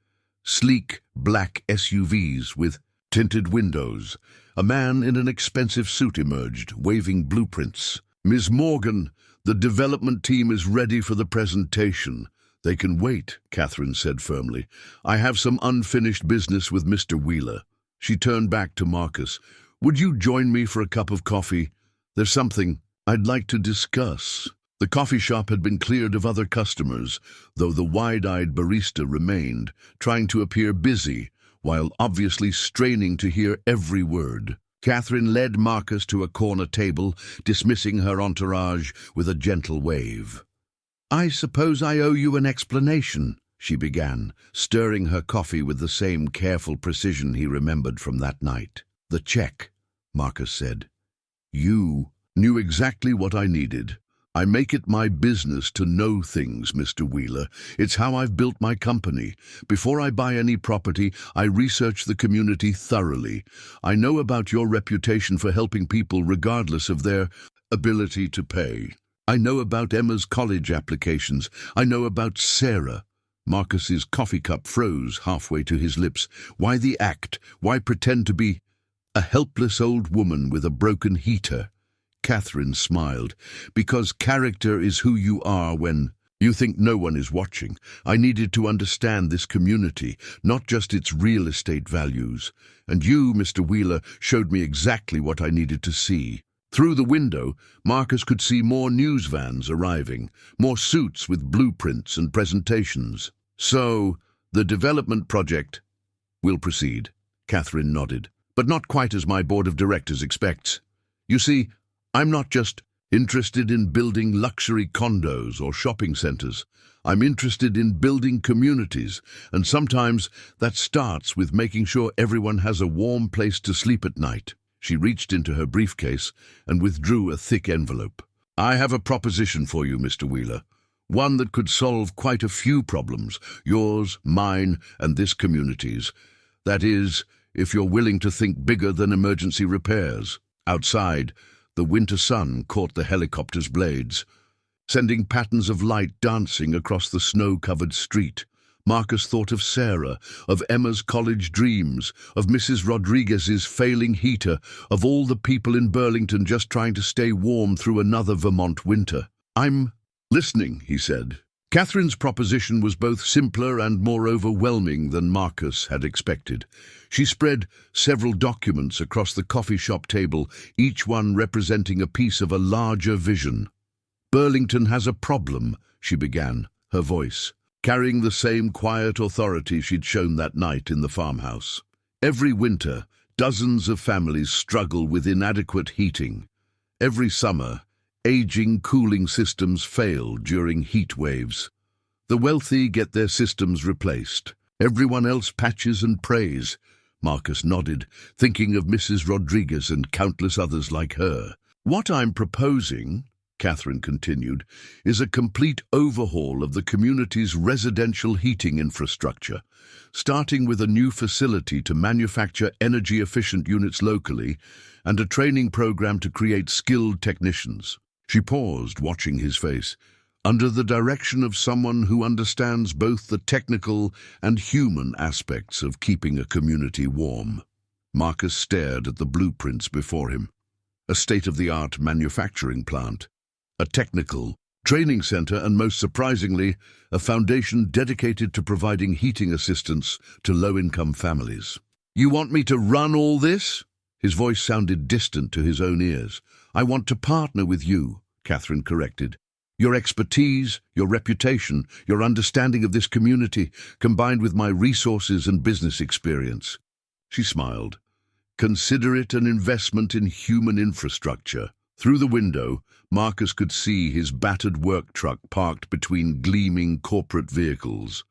S1: Sleek, black SUVs with tinted windows. A man in an expensive suit emerged, waving blueprints. "Ms. Morgan, the development team is ready for the presentation." "They can wait," Catherine said firmly. "I have some unfinished business with Mr. Wheeler." She turned back to Marcus. "Would you join me for a cup of coffee? There's something I'd like to discuss." The coffee shop had been cleared of other customers, though the wide-eyed barista remained, trying to appear busy, while obviously straining to hear every word. Catherine led Marcus to a corner table, dismissing her entourage with a gentle wave. "I suppose I owe you an explanation," she began, stirring her coffee with the same careful precision he remembered from that night. "The check," Marcus said. "You knew exactly what I needed. I make it my business to know things, Mr. Wheeler. It's how I've built my company. Before I buy any property, I research the community thoroughly. I know about your reputation for helping people regardless of their ability to pay. I know about Emma's college applications. I know about Sarah." Marcus's coffee cup froze halfway to his lips. Why the act? Why pretend to be a helpless old woman with a broken heater? Catherine smiled. "Because character is who you are when you think no one is watching. I needed to understand this community, not just its real estate values. And you, Mr. Wheeler, showed me exactly what I needed to see." Through the window, Marcus could see more news vans arriving, more suits with blueprints and presentations. "So, the development project will proceed," Catherine nodded. "But not quite as my board of directors expects. You see, I'm not just interested in building luxury condos or shopping centers. I'm interested in building communities, and sometimes that starts with making sure everyone has a warm place to sleep at night." She reached into her briefcase and withdrew a thick envelope. "I have a proposition for you, Mr. Wheeler. One that could solve quite a few problems, yours, mine, and this community's. That is, if you're willing to think bigger than emergency repairs." Outside, the winter sun caught the helicopter's blades, sending patterns of light dancing across the snow-covered street. Marcus thought of Sarah, of Emma's college dreams, of Mrs. Rodriguez's failing heater, of all the people in Burlington just trying to stay warm through another Vermont winter. "I'm listening," he said. Catherine's proposition was both simpler and more overwhelming than Marcus had expected. She spread several documents across the coffee shop table, each one representing a piece of a larger vision. "Burlington has a problem," she began, her voice carrying the same quiet authority she'd shown that night in the farmhouse. "Every winter, dozens of families struggle with inadequate heating. Every summer, aging cooling systems fail during heat waves. The wealthy get their systems replaced. Everyone else patches and prays." Marcus nodded, thinking of Mrs. Rodriguez and countless others like her. "What I'm proposing," Catherine continued, "is a complete overhaul of the community's residential heating infrastructure, starting with a new facility to manufacture energy-efficient units locally and a training program to create skilled technicians." She paused, watching his face. "Under the direction of someone who understands both the technical and human aspects of keeping a community warm." Marcus stared at the blueprints before him. A state-of-the-art manufacturing plant, a technical training center, and most surprisingly, a foundation dedicated to providing heating assistance to low-income families. "You want me to run all this?" His voice sounded distant to his own ears. "I want to partner with you," Catherine corrected. "Your expertise, your reputation, your understanding of this community, combined with my resources and business experience." She smiled. "Consider it an investment in human infrastructure." Through the window, Marcus could see his battered work truck parked between gleaming corporate vehicles.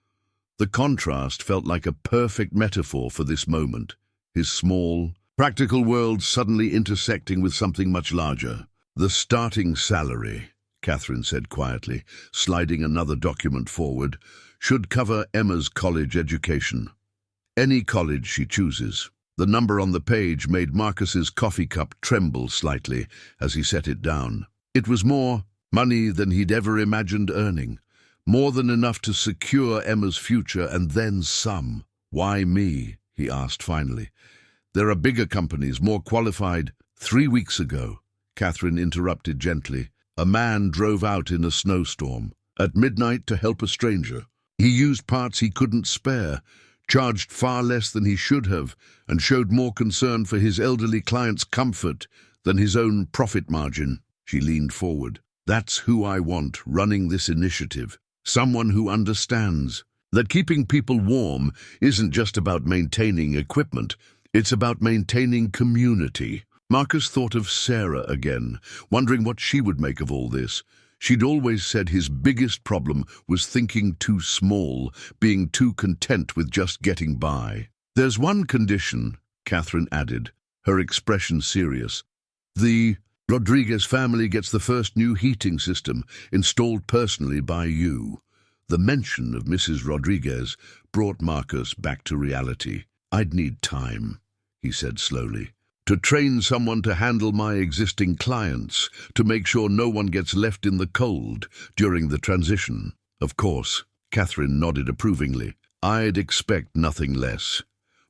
S1: The contrast felt like a perfect metaphor for this moment, his small, practical world suddenly intersecting with something much larger. "The starting salary," Catherine said quietly, sliding another document forward, "should cover Emma's college education. Any college she chooses." The number on the page made Marcus's coffee cup tremble slightly as he set it down. It was more money than he'd ever imagined earning, more than enough to secure Emma's future, and then some. "Why me?" he asked finally. "There are bigger companies, more qualified." 3 weeks ago, Catherine interrupted gently, a man drove out in a snowstorm at midnight to help a stranger. He used parts he couldn't spare, charged far less than he should have, and showed more concern for his elderly client's comfort than his own profit margin. She leaned forward. "That's who I want running this initiative. Someone who understands that keeping people warm isn't just about maintaining equipment. It's about maintaining community. Marcus thought of Sarah again, wondering what she would make of all this. She'd always said his biggest problem was thinking too small, being too content with just getting by. "There's one condition," Catherine added, her expression serious. "The Rodriguez family gets the first new heating system installed personally by you." The mention of Mrs. Rodriguez brought Marcus back to reality. "I'd need time," he said slowly, "to train someone to handle my existing clients, to make sure no one gets left in the cold during the transition." "Of course," Catherine nodded approvingly. "I'd expect nothing less.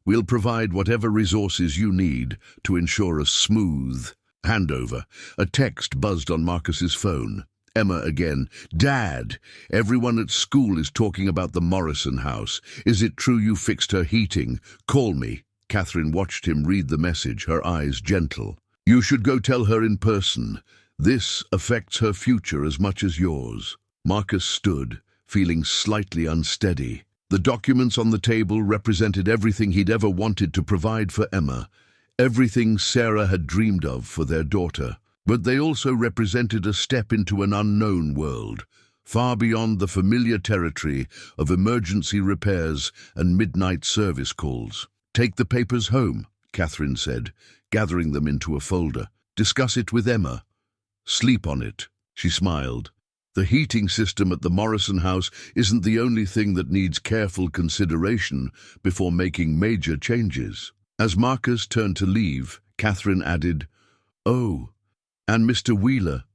S1: We'll provide whatever resources you need to ensure a smooth handover." A text buzzed on Marcus's phone. Emma again. "Dad, everyone at school is talking about the Morrison house. Is it true you fixed her heating? Call me." Catherine watched him read the message, her eyes gentle. "You should go tell her in person. This affects her future as much as yours." Marcus stood, feeling slightly unsteady. The documents on the table represented everything he'd ever wanted to provide for Emma, everything Sarah had dreamed of for their daughter. But they also represented a step into an unknown world, far beyond the familiar territory of emergency repairs and midnight service calls. "Take the papers home," Catherine said, gathering them into a folder. "Discuss it with Emma. Sleep on it." She smiled. "The heating system at the Morrison house isn't the only thing that needs careful consideration before making major changes." As Marcus turned to leave, Catherine added, "Oh, and Mr. Wheeler,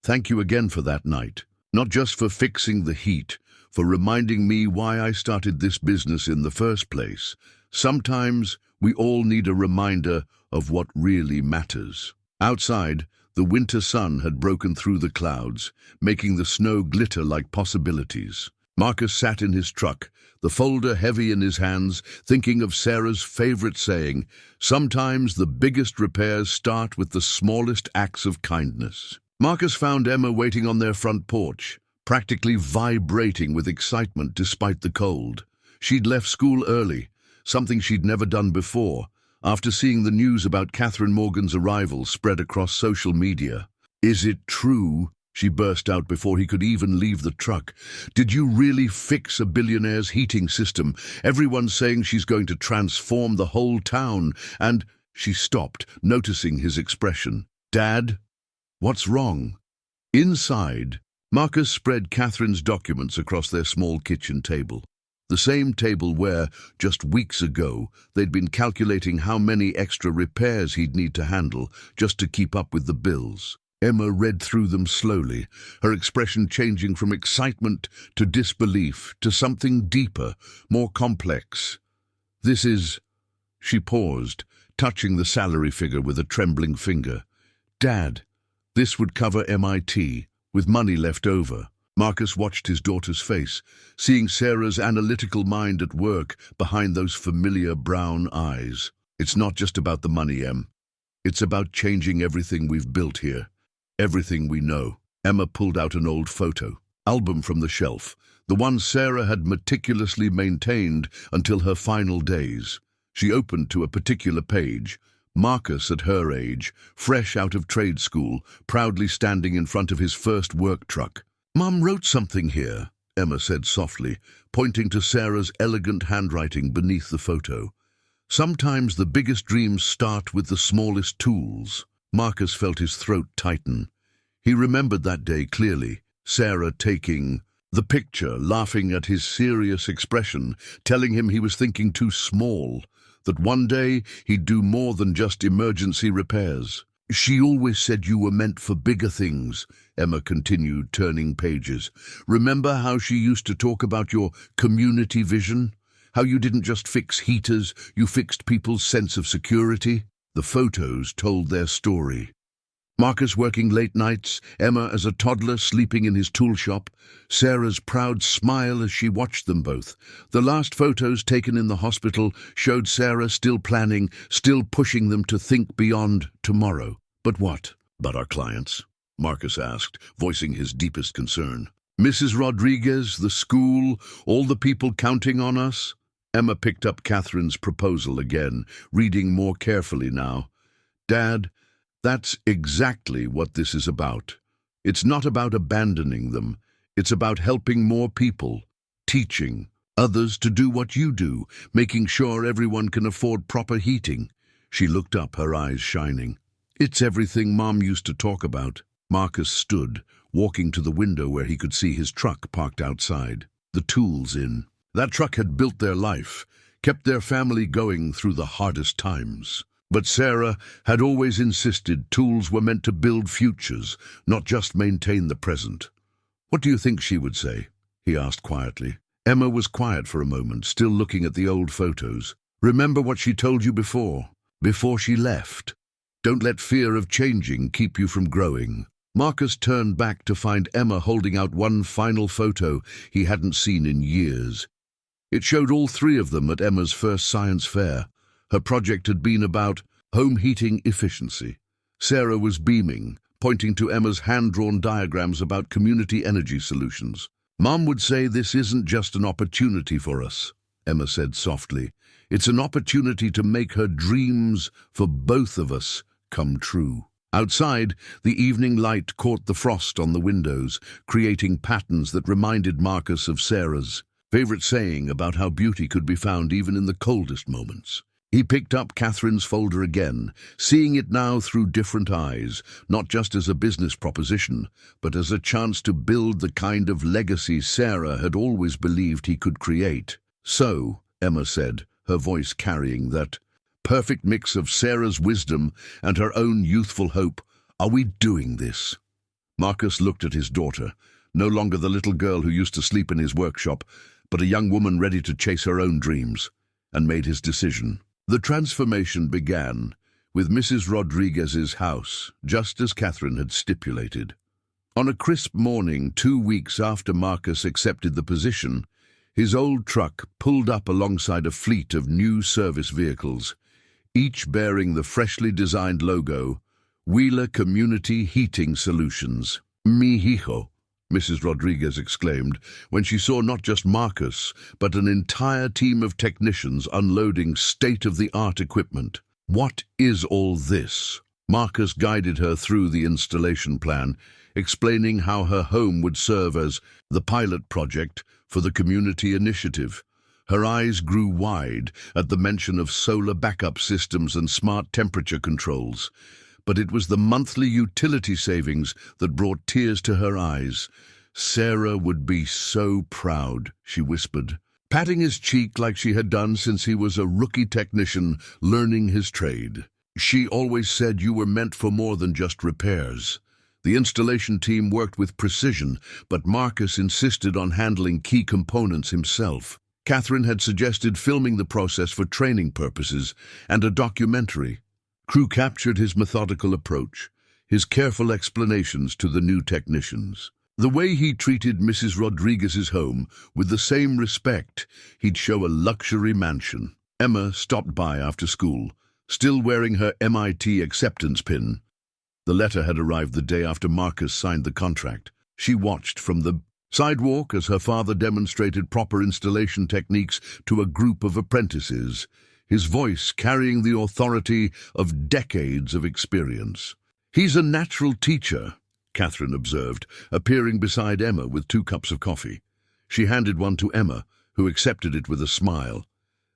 S1: thank you again for that night. Not just for fixing the heat, for reminding me why I started this business in the first place. Sometimes we all need a reminder of what really matters." Outside, the winter sun had broken through the clouds, making the snow glitter like possibilities. Marcus sat in his truck, the folder heavy in his hands, thinking of Sarah's favorite saying, "Sometimes the biggest repairs start with the smallest acts of kindness." Marcus found Emma waiting on their front porch, practically vibrating with excitement despite the cold. She'd left school early, something she'd never done before, after seeing the news about Catherine Morgan's arrival spread across social media. "Is it true?" she burst out before he could even leave the truck. "Did you really fix a billionaire's heating system? Everyone's saying she's going to transform the whole town, and—" She stopped, noticing his expression. "Dad, what's wrong?" Inside, Marcus spread Catherine's documents across their small kitchen table. The same table where, just weeks ago, they'd been calculating how many extra repairs he'd need to handle just to keep up with the bills. Emma read through them slowly, her expression changing from excitement to disbelief to something deeper, more complex. "This is—" She paused, touching the salary figure with a trembling finger. "Dad, this would cover MIT, with money left over." Marcus watched his daughter's face, seeing Sarah's analytical mind at work behind those familiar brown eyes. "It's not just about the money, Em. It's about changing everything we've built here. Everything we know." Emma pulled out an old photo album from the shelf, the one Sarah had meticulously maintained until her final days. She opened to a particular page. Marcus, at her age, fresh out of trade school, proudly standing in front of his first work truck. "Mum wrote something here," Emma said softly, pointing to Sarah's elegant handwriting beneath the photo. "Sometimes the biggest dreams start with the smallest tools." Marcus felt his throat tighten. He remembered that day clearly, Sarah taking the picture, laughing at his serious expression, telling him he was thinking too small, that one day he'd do more than just emergency repairs. "She always said you were meant for bigger things," Emma continued, turning pages. "Remember how she used to talk about your community vision? How you didn't just fix heaters, you fixed people's sense of security?" The photos told their story. Marcus working late nights, Emma as a toddler sleeping in his tool shop, Sarah's proud smile as she watched them both. The last photos taken in the hospital showed Sarah still planning, still pushing them to think beyond tomorrow. "But what about our clients?" Marcus asked, voicing his deepest concern. "Mrs. Rodriguez, the school, all the people counting on us?" Emma picked up Catherine's proposal again, reading more carefully now. "Dad, that's exactly what this is about. It's not about abandoning them. It's about helping more people, teaching others to do what you do, making sure everyone can afford proper heating." She looked up, her eyes shining. "It's everything Mom used to talk about." Marcus stood, walking to the window where he could see his truck parked outside, the tools in. That truck had built their life, kept their family going through the hardest times. But Sarah had always insisted tools were meant to build futures, not just maintain the present. "What do you think she would say?" he asked quietly. Emma was quiet for a moment, still looking at the old photos. "Remember what she told you before she left. Don't let fear of changing keep you from growing." Marcus turned back to find Emma holding out one final photo he hadn't seen in years. It showed all three of them at Emma's first science fair. Her project had been about home heating efficiency. Sarah was beaming, pointing to Emma's hand-drawn diagrams about community energy solutions. "Mom would say this isn't just an opportunity for us," Emma said softly. "It's an opportunity to make her dreams for both of us come true." Outside, the evening light caught the frost on the windows, creating patterns that reminded Marcus of Sarah's favorite saying about how beauty could be found even in the coldest moments. He picked up Catherine's folder again, seeing it now through different eyes, not just as a business proposition, but as a chance to build the kind of legacy Sarah had always believed he could create. "So," Emma said, her voice carrying that perfect mix of Sarah's wisdom and her own youthful hope, "are we doing this?" Marcus looked at his daughter, no longer the little girl who used to sleep in his workshop, but a young woman ready to chase her own dreams, and made his decision. The transformation began with Mrs. Rodriguez's house, just as Catherine had stipulated. On a crisp morning, 2 weeks after Marcus accepted the position, his old truck pulled up alongside a fleet of new service vehicles, each bearing the freshly designed logo, Wheeler Community Heating Solutions. "Mi hijo," Mrs. Rodriguez exclaimed when she saw not just Marcus, but an entire team of technicians unloading state-of-the-art equipment. "What is all this?" Marcus guided her through the installation plan, explaining how her home would serve as the pilot project for the community initiative. Her eyes grew wide at the mention of solar backup systems and smart temperature controls. But it was the monthly utility savings that brought tears to her eyes. "Sarah would be so proud," she whispered, patting his cheek like she had done since he was a rookie technician learning his trade. "She always said you were meant for more than just repairs." The installation team worked with precision, but Marcus insisted on handling key components himself. Catherine had suggested filming the process for training purposes and a documentary. Crew captured his methodical approach, his careful explanations to the new technicians. The way he treated Mrs. Rodriguez's home with the same respect he'd show a luxury mansion. Emma stopped by after school, still wearing her MIT acceptance pin. The letter had arrived the day after Marcus signed the contract. She watched from the sidewalk as her father demonstrated proper installation techniques to a group of apprentices, his voice carrying the authority of decades of experience. "He's a natural teacher," Catherine observed, appearing beside Emma with 2 cups of coffee. She handed one to Emma, who accepted it with a smile.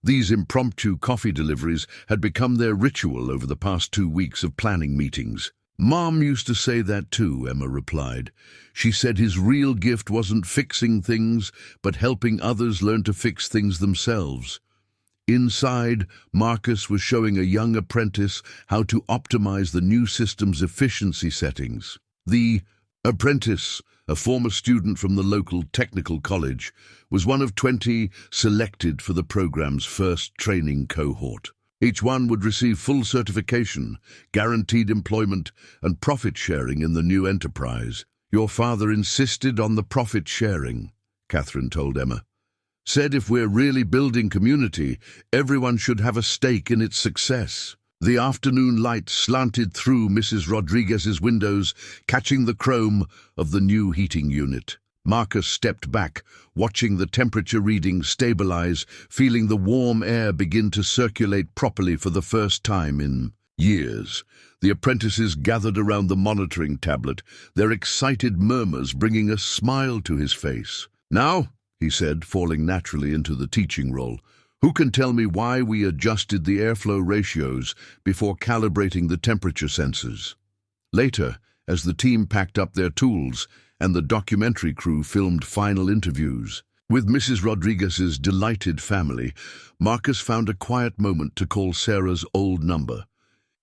S1: These impromptu coffee deliveries had become their ritual over the past 2 weeks of planning meetings. "Mom used to say that too," Emma replied. "She said his real gift wasn't fixing things, but helping others learn to fix things themselves." Inside, Marcus was showing a young apprentice how to optimize the new system's efficiency settings. The apprentice, a former student from the local technical college, was one of 20 selected for the program's first training cohort. Each one would receive full certification, guaranteed employment, and profit sharing in the new enterprise. "Your father insisted on the profit sharing," Catherine told Emma. "Said if we're really building community, everyone should have a stake in its success." The afternoon light slanted through Mrs. Rodriguez's windows, catching the chrome of the new heating unit. Marcus stepped back, watching the temperature readings stabilize, feeling the warm air begin to circulate properly for the first time in years. The apprentices gathered around the monitoring tablet, their excited murmurs bringing a smile to his face. "Now," he said, falling naturally into the teaching role, "who can tell me why we adjusted the airflow ratios before calibrating the temperature sensors?" Later, as the team packed up their tools and the documentary crew filmed final interviews with Mrs. Rodriguez's delighted family, Marcus found a quiet moment to call Sarah's old number.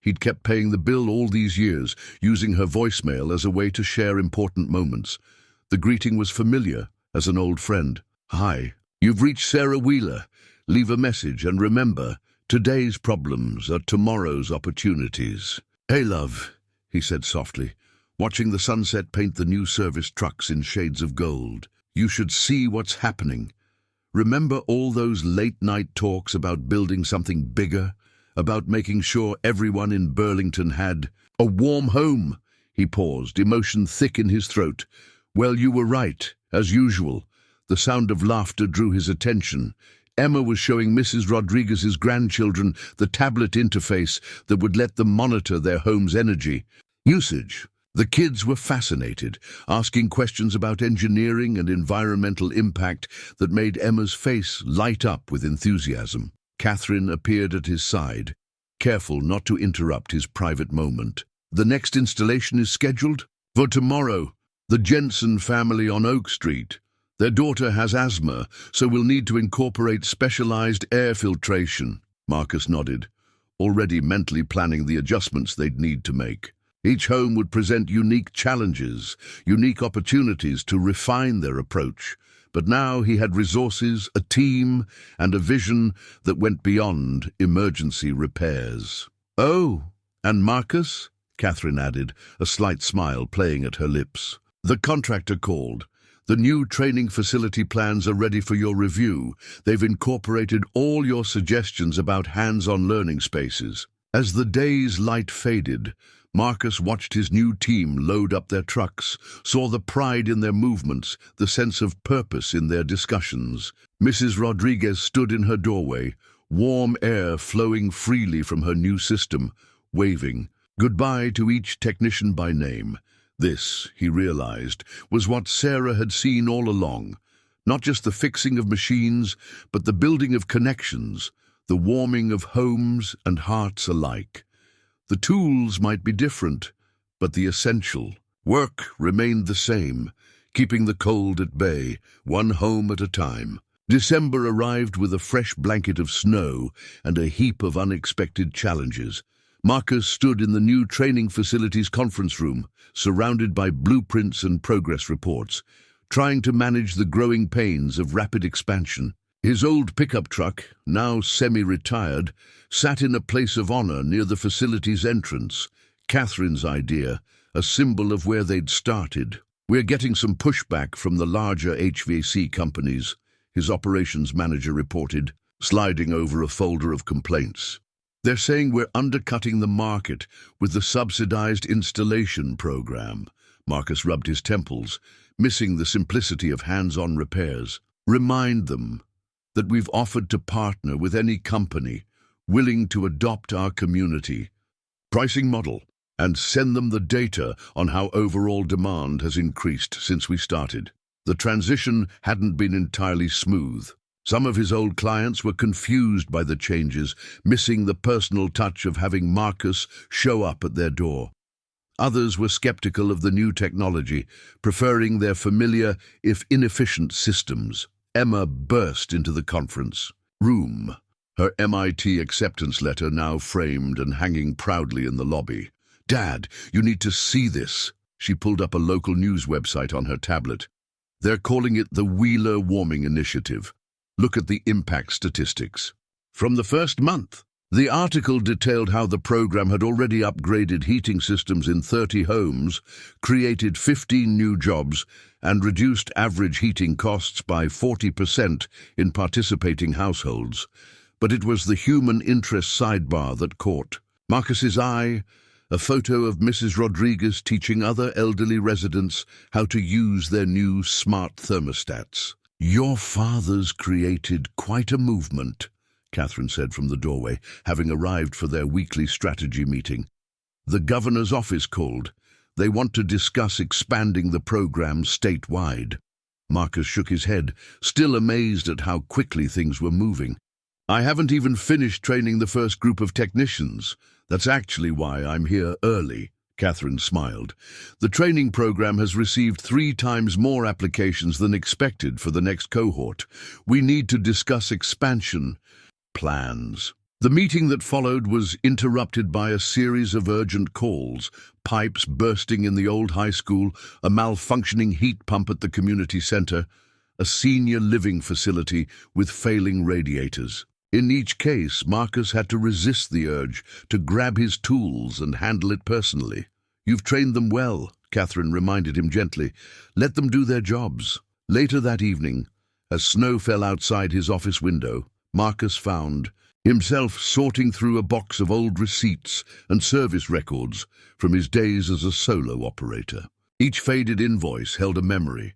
S1: He'd kept paying the bill all these years, using her voicemail as a way to share important moments. The greeting was familiar, as an old friend. "Hi, you've reached Sarah Wheeler. Leave a message and remember, today's problems are tomorrow's opportunities." "Hey, love," he said softly, watching the sunset paint the new service trucks in shades of gold. "You should see what's happening. Remember all those late-night talks about building something bigger? About making sure everyone in Burlington had a warm home?" He paused, emotion thick in his throat. "Well, you were right, as usual." The sound of laughter drew his attention. Emma was showing Mrs. Rodriguez's grandchildren the tablet interface that would let them monitor their home's energy usage. The kids were fascinated, asking questions about engineering and environmental impact that made Emma's face light up with enthusiasm. Catherine appeared at his side, careful not to interrupt his private moment. "The next installation is scheduled for tomorrow. The Jensen family on Oak Street. Their daughter has asthma, so we'll need to incorporate specialized air filtration." Marcus nodded, already mentally planning the adjustments they'd need to make. Each home would present unique challenges, unique opportunities to refine their approach. But now he had resources, a team, and a vision that went beyond emergency repairs. "Oh, and Marcus?" Catherine added, a slight smile playing at her lips. "The contractor called. The new training facility plans are ready for your review. They've incorporated all your suggestions about hands-on learning spaces." As the day's light faded, Marcus watched his new team load up their trucks, saw the pride in their movements, the sense of purpose in their discussions. Mrs. Rodriguez stood in her doorway, warm air flowing freely from her new system, waving goodbye to each technician by name. This, he realized, was what Sarah had seen all along. Not just the fixing of machines, but the building of connections, the warming of homes and hearts alike. The tools might be different, but the essential work remained the same, keeping the cold at bay, one home at a time. December arrived with a fresh blanket of snow and a heap of unexpected challenges. Marcus stood in the new training facilities conference room, surrounded by blueprints and progress reports, trying to manage the growing pains of rapid expansion. His old pickup truck, now semi-retired, sat in a place of honor near the facility's entrance. Catherine's idea, a symbol of where they'd started. "We're getting some pushback from the larger HVAC companies," his operations manager reported, sliding over a folder of complaints. "They're saying we're undercutting the market with the subsidized installation program." Marcus rubbed his temples, missing the simplicity of hands-on repairs. "Remind them that we've offered to partner with any company willing to adopt our community pricing model and send them the data on how overall demand has increased since we started." The transition hadn't been entirely smooth. Some of his old clients were confused by the changes, missing the personal touch of having Marcus show up at their door. Others were skeptical of the new technology, preferring their familiar, if inefficient, systems. Emma burst into the conference room, her MIT acceptance letter now framed and hanging proudly in the lobby. "Dad, you need to see this." She pulled up a local news website on her tablet. "They're calling it the Wheeler Warming Initiative. Look at the impact statistics. From the first month." The article detailed how the program had already upgraded heating systems in 30 homes, created 15 new jobs, and reduced average heating costs by 40% in participating households. But it was the human interest sidebar that caught Marcus's eye, a photo of Mrs. Rodriguez teaching other elderly residents how to use their new smart thermostats. "Your father's created quite a movement," Catherine said from the doorway, having arrived for their weekly strategy meeting. "The governor's office called. They want to discuss expanding the program statewide." Marcus shook his head, still amazed at how quickly things were moving. "I haven't even finished training the first group of technicians. That's actually why I'm here early," Catherine smiled. "The training program has received 3 times more applications than expected for the next cohort. We need to discuss expansion plans." The meeting that followed was interrupted by a series of urgent calls: pipes bursting in the old high school, a malfunctioning heat pump at the community center, a senior living facility with failing radiators. In each case, Marcus had to resist the urge to grab his tools and handle it personally. "You've trained them well," Catherine reminded him gently. "Let them do their jobs." Later that evening, as snow fell outside his office window, Marcus found himself sorting through a box of old receipts and service records from his days as a solo operator. Each faded invoice held a memory: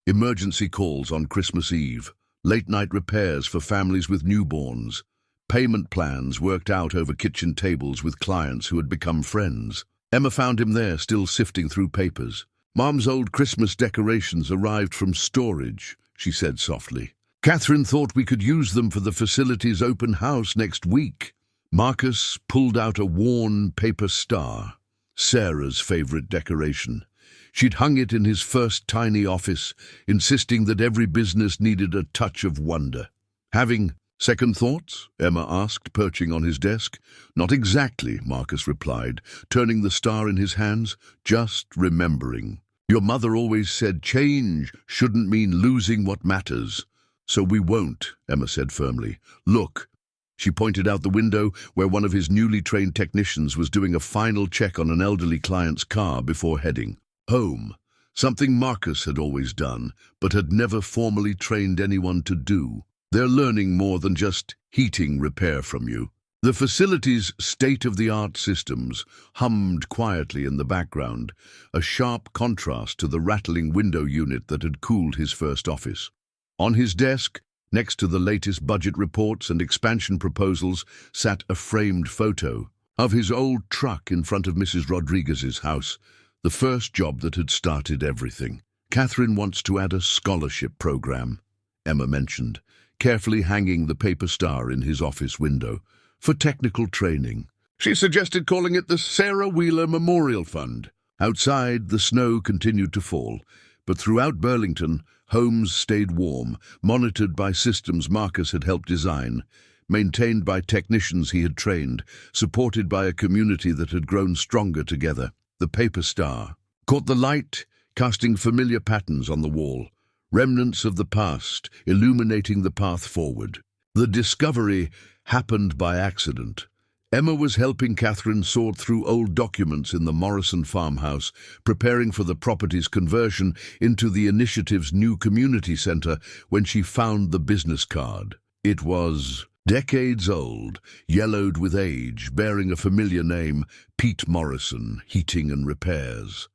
S1: emergency calls on Christmas Eve, late-night repairs for families with newborns, payment plans worked out over kitchen tables with clients who had become friends. Emma found him there, still sifting through papers. "Mom's old Christmas decorations arrived from storage," she said softly. "Catherine thought we could use them for the facility's open house next week." Marcus pulled out a worn paper star, Sarah's favorite decoration. She'd hung it in his first tiny office, insisting that every business needed a touch of wonder. "Having second thoughts?" Emma asked, perching on his desk. "Not exactly," Marcus replied, turning the star in his hands. "Just remembering. Your mother always said change shouldn't mean losing what matters. So we won't," Emma said firmly. "Look." She pointed out the window where one of his newly trained technicians was doing a final check on an elderly client's car before heading home, something Marcus had always done, but had never formally trained anyone to do. "They're learning more than just heating repair from you." The facility's state-of-the-art systems hummed quietly in the background, a sharp contrast to the rattling window unit that had cooled his first office. On his desk, next to the latest budget reports and expansion proposals, sat a framed photo of his old truck in front of Mrs. Rodriguez's house, the first job that had started everything. "Catherine wants to add a scholarship program," Emma mentioned, carefully hanging the paper star in his office window, "for technical training. She suggested calling it the Sarah Wheeler Memorial Fund." Outside, the snow continued to fall, but throughout Burlington, homes stayed warm, monitored by systems Marcus had helped design, maintained by technicians he had trained, supported by a community that had grown stronger together. The paper star caught the light, casting familiar patterns on the wall, remnants of the past, illuminating the path forward. The discovery happened by accident. Emma was helping Catherine sort through old documents in the Morrison farmhouse, preparing for the property's conversion into the initiative's new community center when she found the business card. It was decades old, yellowed with age, bearing a familiar name: Pete Morrison, Heating and Repairs.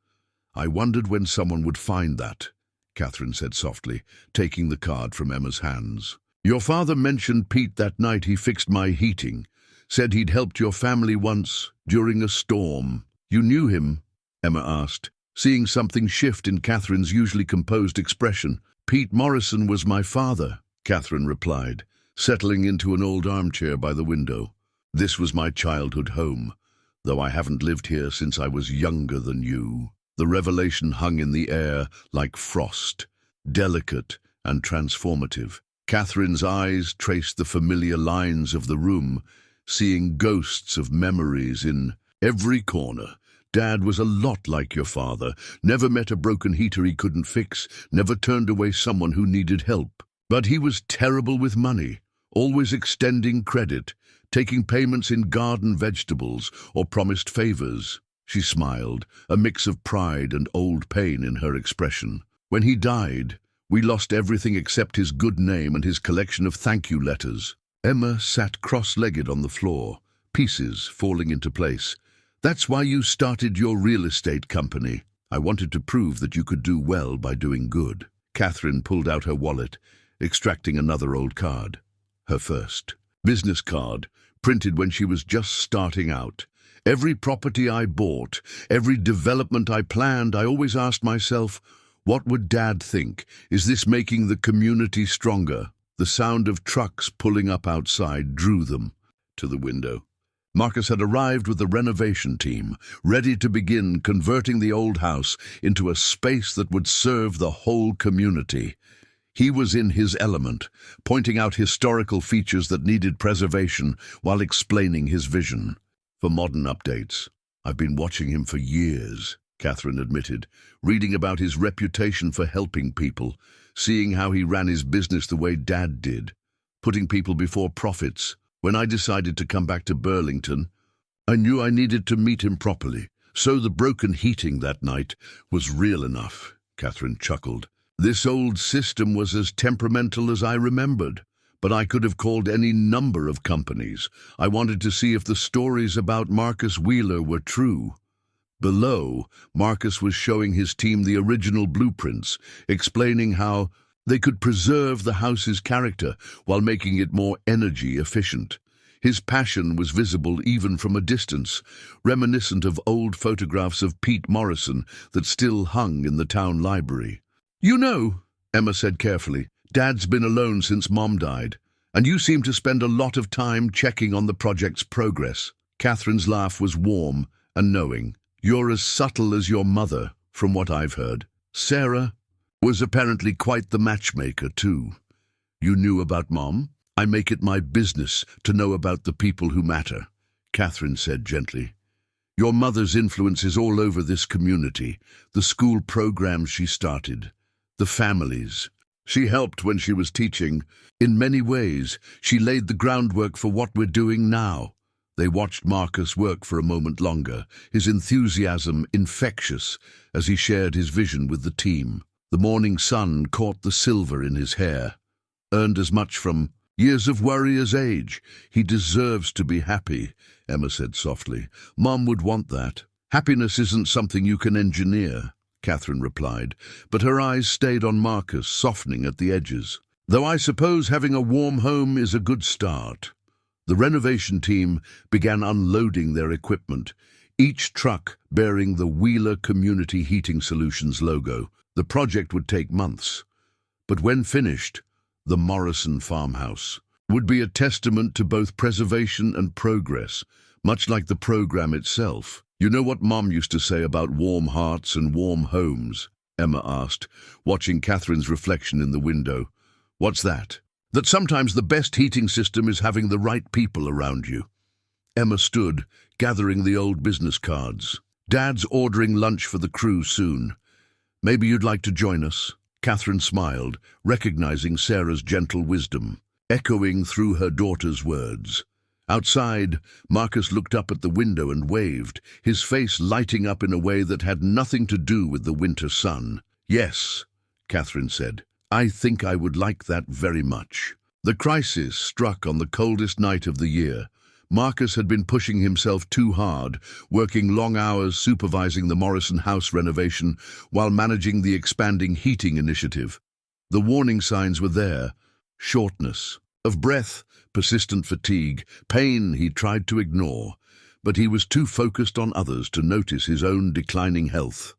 S1: "I wondered when someone would find that," Catherine said softly, taking the card from Emma's hands. "Your father mentioned Pete that night he fixed my heating. Said he'd helped your family once, during a storm." "You knew him?" Emma asked, seeing something shift in Catherine's usually composed expression. "Pete Morrison was my father," Catherine replied, settling into an old armchair by the window. "This was my childhood home, though I haven't lived here since I was younger than you." The revelation hung in the air like frost, delicate and transformative. Catherine's eyes traced the familiar lines of the room, seeing ghosts of memories in every corner. "Dad was a lot like your father, never met a broken heater he couldn't fix, never turned away someone who needed help. But he was terrible with money, always extending credit, taking payments in garden vegetables or promised favors." She smiled, a mix of pride and old pain in her expression. "When he died, we lost everything except his good name and his collection of thank-you letters." Emma sat cross-legged on the floor, pieces falling into place. That's why you started your real estate company. I wanted to prove that you could do well by doing good. Catherine pulled out her wallet, extracting another old card. Her first business card, printed when she was just starting out. Every property I bought, every development I planned, I always asked myself, what would Dad think? Is this making the community stronger? The sound of trucks pulling up outside drew them to the window. Marcus had arrived with the renovation team, ready to begin converting the old house into a space that would serve the whole community. He was in his element, pointing out historical features that needed preservation while explaining his vision. For modern updates, I've been watching him for years, Catherine admitted, reading about his reputation for helping people, seeing how he ran his business the way Dad did, putting people before profits. When I decided to come back to Burlington, I knew I needed to meet him properly. So the broken heating that night was real enough, Catherine chuckled. This old system was as temperamental as I remembered, but I could have called any number of companies. I wanted to see if the stories about Marcus Wheeler were true. Below, Marcus was showing his team the original blueprints, explaining how they could preserve the house's character while making it more energy efficient. His passion was visible even from a distance, reminiscent of old photographs of Pete Morrison that still hung in the town library. "You know," Emma said carefully, "Dad's been alone since Mom died, and you seem to spend a lot of time checking on the project's progress." Catherine's laugh was warm and knowing. "You're as subtle as your mother, from what I've heard." Sarah was apparently quite the matchmaker, too. "You knew about Mom? I make it my business to know about the people who matter," Catherine said gently. "Your mother's influence is all over this community, the school programs she started, the families. She helped when she was teaching. In many ways, she laid the groundwork for what we're doing now." They watched Marcus work for a moment longer, his enthusiasm infectious as he shared his vision with the team. The morning sun caught the silver in his hair. "Earned as much from years of worry as age. He deserves to be happy," Emma said softly. "Mom would want that." "Happiness isn't something you can engineer," Catherine replied, but her eyes stayed on Marcus, softening at the edges. "Though I suppose having a warm home is a good start." The renovation team began unloading their equipment, each truck bearing the Wheeler Community Heating Solutions logo. The project would take months, but when finished, the Morrison farmhouse would be a testament to both preservation and progress, much like the program itself. "You know what Mom used to say about warm hearts and warm homes?" Emma asked, watching Catherine's reflection in the window. "What's that?" "That sometimes the best heating system is having the right people around you." Emma stood, gathering the old business cards. "Dad's ordering lunch for the crew soon. Maybe you'd like to join us?" Catherine smiled, recognizing Sarah's gentle wisdom, echoing through her daughter's words. Outside, Marcus looked up at the window and waved, his face lighting up in a way that had nothing to do with the winter sun. "Yes," Catherine said, "I think I would like that very much." The crisis struck on the coldest night of the year. Marcus had been pushing himself too hard, working long hours supervising the Morrison house renovation while managing the expanding heating initiative. The warning signs were there: shortness of breath, persistent fatigue, pain he tried to ignore, but he was too focused on others to notice his own declining health.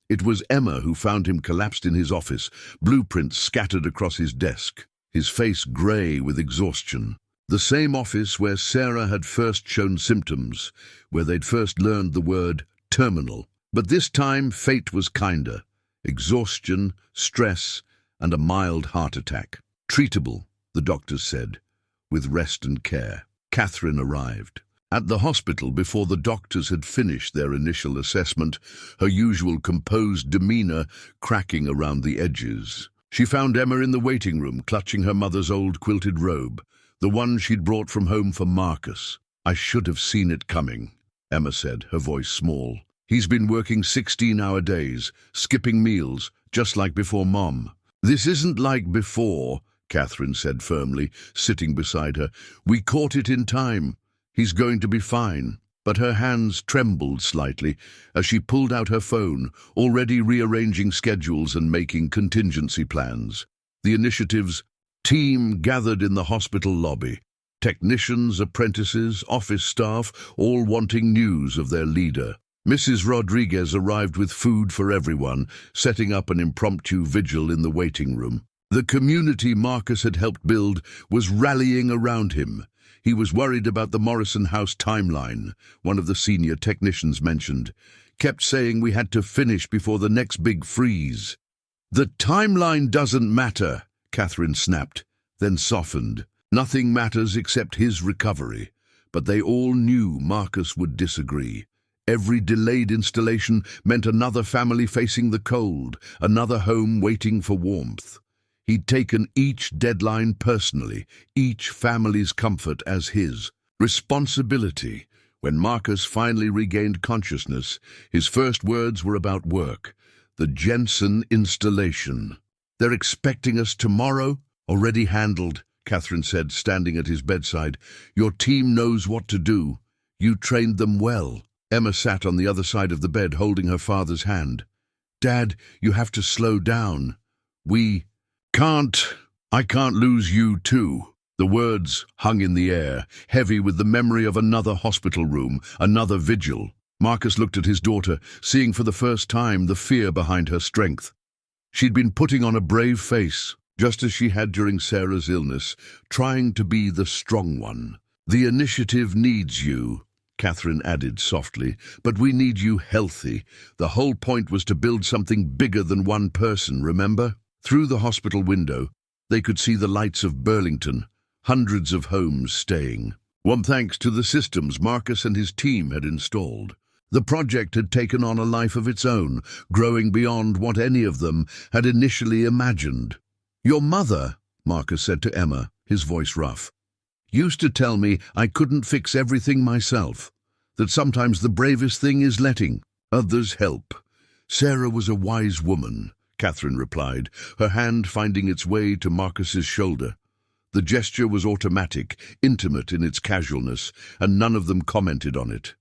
S1: It was Emma who found him collapsed in his office, blueprints scattered across his desk, his face grey with exhaustion. The same office where Sarah had first shown symptoms, where they'd first learned the word terminal. But this time fate was kinder. Exhaustion, stress, and a mild heart attack. Treatable, the doctors said, with rest and care. Catherine arrived. At the hospital before the doctors had finished their initial assessment, her usual composed demeanor cracking around the edges. She found Emma in the waiting room, clutching her mother's old quilted robe, the one she'd brought from home for Marcus. "I should have seen it coming," Emma said, her voice small. "He's been working 16-hour days, skipping meals, just like before Mom." "This isn't like before," Catherine said firmly, sitting beside her. "We caught it in time. He's going to be fine." but her hands trembled slightly as she pulled out her phone, already rearranging schedules and making contingency plans. The initiative's team gathered in the hospital lobby. Technicians, apprentices, office staff, all wanting news of their leader. Mrs. Rodriguez arrived with food for everyone, setting up an impromptu vigil in the waiting room. The community Marcus had helped build was rallying around him. He was worried about the Morrison House timeline, one of the senior technicians mentioned. Kept saying we had to finish before the next big freeze. "The timeline doesn't matter," Catherine snapped, then softened. Nothing matters except his recovery. But they all knew Marcus would disagree. Every delayed installation meant another family facing the cold, another home waiting for warmth. He'd taken each deadline personally, each family's comfort as his responsibility. When Marcus finally regained consciousness, his first words were about work, the Jensen installation. "They're expecting us tomorrow?" "Already handled," Catherine said, standing at his bedside. "Your team knows what to do. You trained them well." Emma sat on the other side of the bed, holding her father's hand. "Dad, you have to slow down. I can't lose you too." The words hung in the air, heavy with the memory of another hospital room, another vigil. Marcus looked at his daughter, seeing for the first time the fear behind her strength. She'd been putting on a brave face, just as she had during Sarah's illness, trying to be the strong one. "The initiative needs you," Catherine added softly, "but we need you healthy. The whole point was to build something bigger than one person, remember?" Through the hospital window, they could see the lights of Burlington, hundreds of homes staying. One thanks to the systems Marcus and his team had installed. The project had taken on a life of its own, growing beyond what any of them had initially imagined. "Your mother," Marcus said to Emma, his voice rough, "used to tell me I couldn't fix everything myself, that sometimes the bravest thing is letting others help." "Sarah was a wise woman," Catherine replied, her hand finding its way to Marcus's shoulder. The gesture was automatic, intimate in its casualness, and none of them commented on it.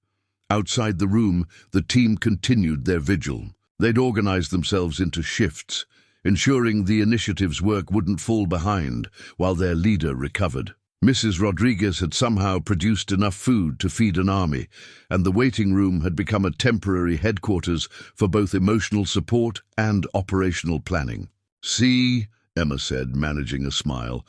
S1: Outside the room, the team continued their vigil. They'd organized themselves into shifts, ensuring the initiative's work wouldn't fall behind while their leader recovered. Mrs. Rodriguez had somehow produced enough food to feed an army, and the waiting room had become a temporary headquarters for both emotional support and operational planning. "See," Emma said, managing a smile,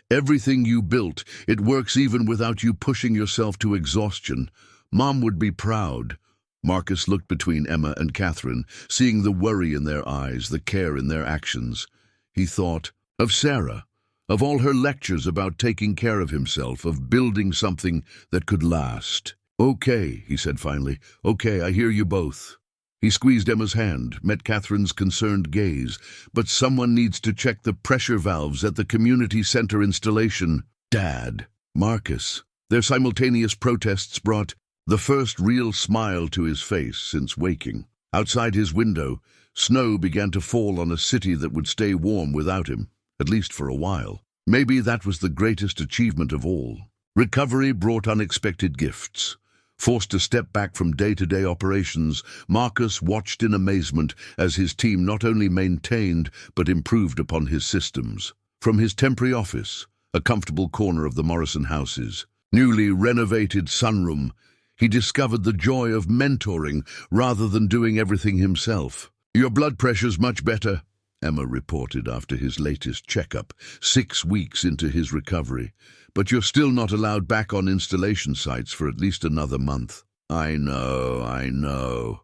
S1: "everything you built, it works even without you pushing yourself to exhaustion. Mom would be proud." Marcus looked between Emma and Catherine, seeing the worry in their eyes, the care in their actions. He thought of Sarah, of all her lectures about taking care of himself, of building something that could last. "Okay," he said finally. "Okay, I hear you both." He squeezed Emma's hand, met Catherine's concerned gaze. "But someone needs to check the pressure valves at the community center installation." "Dad." "Marcus." Their simultaneous protests brought the first real smile to his face since waking. Outside his window, snow began to fall on a city that would stay warm without him, at least for a while. Maybe that was the greatest achievement of all. Recovery brought unexpected gifts. Forced to step back from day-to-day operations, Marcus watched in amazement as his team not only maintained but improved upon his systems. From his temporary office, a comfortable corner of the Morrison house's newly renovated sunroom, he discovered the joy of mentoring rather than doing everything himself. "Your blood pressure's much better," Emma reported after his latest checkup, 6 weeks into his recovery. "But you're still not allowed back on installation sites for at least another month." I know,"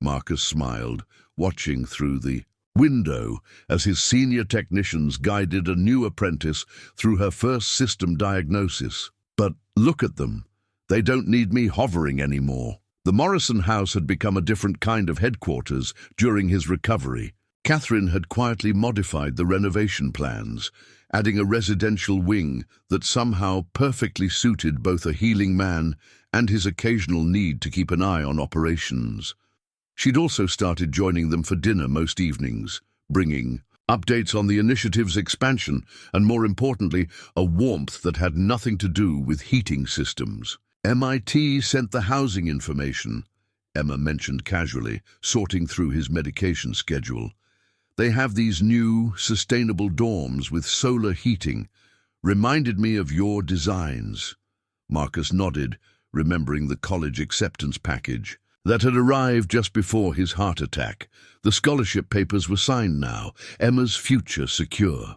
S1: Marcus smiled, watching through the window as his senior technicians guided a new apprentice through her first system diagnosis. "But look at them. They don't need me hovering anymore." The Morrison house had become a different kind of headquarters during his recovery. Catherine had quietly modified the renovation plans, adding a residential wing that somehow perfectly suited both a healing man and his occasional need to keep an eye on operations. She'd also started joining them for dinner most evenings, bringing updates on the initiative's expansion and, more importantly, a warmth that had nothing to do with heating systems. MIT sent the housing information, Emma mentioned casually, sorting through his medication schedule. They have these new, sustainable dorms with solar heating. Reminded me of your designs. Marcus nodded, remembering the college acceptance package that had arrived just before his heart attack. The scholarship papers were signed now, Emma's future secure.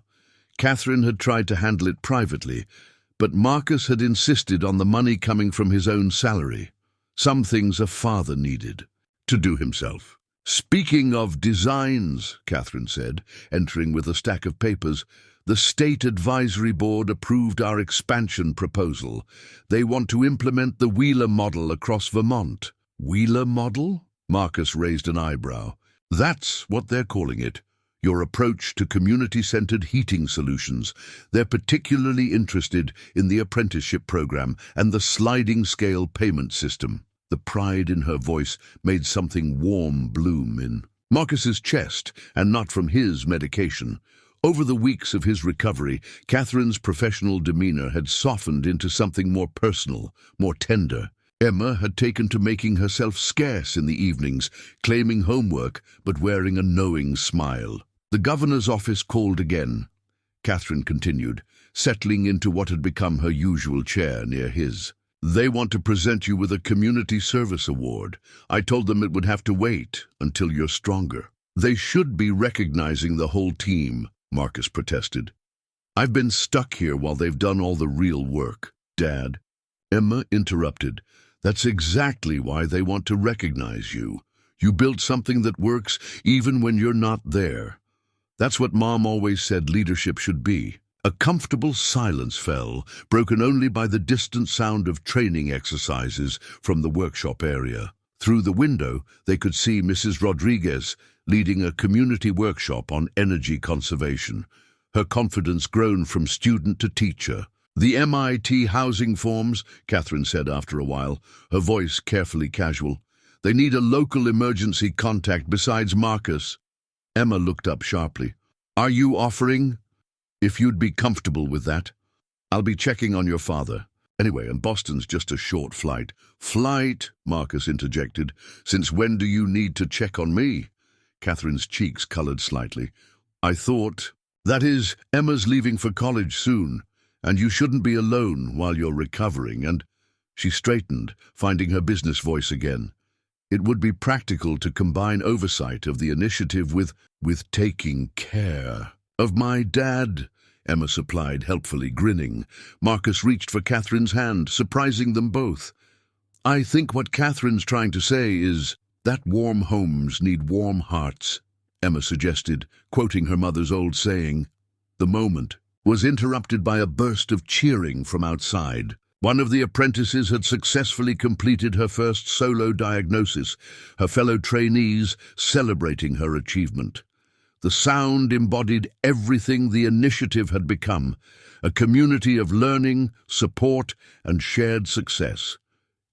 S1: Catherine had tried to handle it privately, but Marcus had insisted on the money coming from his own salary. Some things a father needed to do himself. "Speaking of designs," Catherine said, entering with a stack of papers, "the State Advisory Board approved our expansion proposal. They want to implement the Wheeler model across Vermont." "Wheeler model?" Marcus raised an eyebrow. "That's what they're calling it. Your approach to community-centered heating solutions. They're particularly interested in the apprenticeship program and the sliding scale payment system." The pride in her voice made something warm bloom in Marcus's chest, and not from his medication. Over the weeks of his recovery, Catherine's professional demeanor had softened into something more personal, more tender. Emma had taken to making herself scarce in the evenings, claiming homework but wearing a knowing smile. The governor's office called again. Catherine continued, settling into what had become her usual chair near his. "They want to present you with a community service award. I told them it would have to wait until you're stronger." "They should be recognizing the whole team," Marcus protested. "I've been stuck here while they've done all the real work." "Dad," Emma interrupted, "that's exactly why they want to recognize you. You built something that works even when you're not there. That's what Mom always said leadership should be." A comfortable silence fell, broken only by the distant sound of training exercises from the workshop area. Through the window, they could see Mrs. Rodriguez leading a community workshop on energy conservation, her confidence grown from student to teacher. "The MIT housing forms," Catherine said after a while, her voice carefully casual. "They need a local emergency contact besides Marcus." Emma looked up sharply. "Are you offering?" "If you'd be comfortable with that. I'll be checking on your father. Anyway, and Boston's just a short flight." "Flight," Marcus interjected. "Since when do you need to check on me?" Catherine's cheeks colored slightly. "I thought... That is, Emma's leaving for college soon, and you shouldn't be alone while you're recovering, and..." She straightened, finding her business voice again. "It would be practical to combine oversight of the initiative with taking care of my dad," Emma supplied helpfully, grinning. Marcus reached for Catherine's hand, surprising them both. "I think what Catherine's trying to say is that warm homes need warm hearts," Emma suggested, quoting her mother's old saying. The moment was interrupted by a burst of cheering from outside. One of the apprentices had successfully completed her first solo diagnosis, her fellow trainees celebrating her achievement. The sound embodied everything the initiative had become, a community of learning, support, and shared success.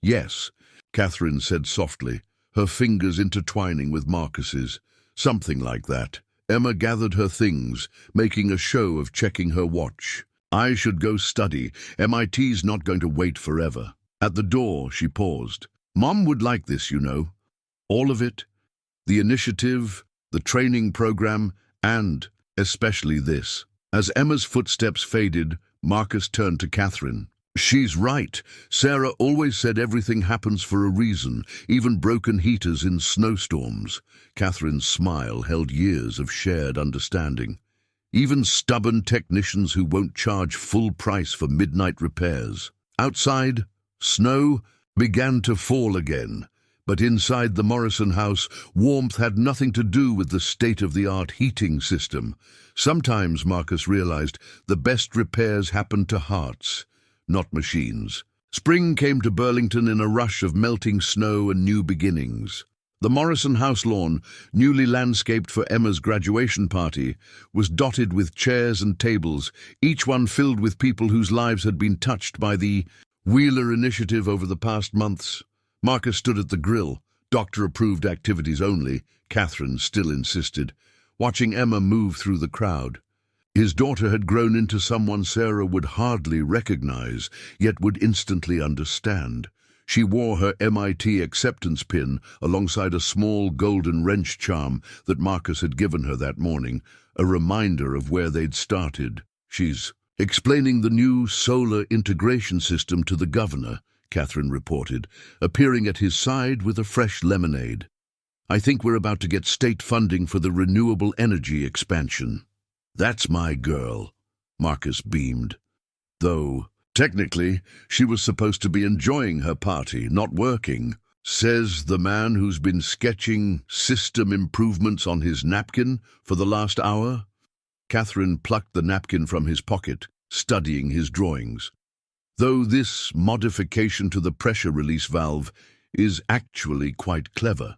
S1: "Yes," Catherine said softly, her fingers intertwining with Marcus's. "Something like that." Emma gathered her things, making a show of checking her watch. "I should go study. MIT's not going to wait forever." At the door, she paused. "Mom would like this, you know. All of it. The initiative, the training program, and especially this." As Emma's footsteps faded, Marcus turned to Catherine. "She's right. Sarah always said everything happens for a reason, even broken heaters in snowstorms." Catherine's smile held years of shared understanding. "Even stubborn technicians who won't charge full price for midnight repairs." Outside, snow began to fall again. But inside the Morrison house, warmth had nothing to do with the state-of-the-art heating system. Sometimes, Marcus realized, the best repairs happened to hearts, not machines. Spring came to Burlington in a rush of melting snow and new beginnings. The Morrison house lawn, newly landscaped for Emma's graduation party, was dotted with chairs and tables, each one filled with people whose lives had been touched by the Wheeler initiative over the past months. Marcus stood at the grill, doctor-approved activities only, Catherine still insisted, watching Emma move through the crowd. His daughter had grown into someone Sarah would hardly recognize, yet would instantly understand. She wore her MIT acceptance pin alongside a small golden wrench charm that Marcus had given her that morning, a reminder of where they'd started. "She's explaining the new solar integration system to the governor," Catherine reported, appearing at his side with a fresh lemonade. "I think we're about to get state funding for the renewable energy expansion." "That's my girl," Marcus beamed. Though, technically, she was supposed to be enjoying her party, not working. "Says the man who's been sketching system improvements on his napkin for the last hour." Catherine plucked the napkin from his pocket, studying his drawings. "Though this modification to the pressure release valve is actually quite clever."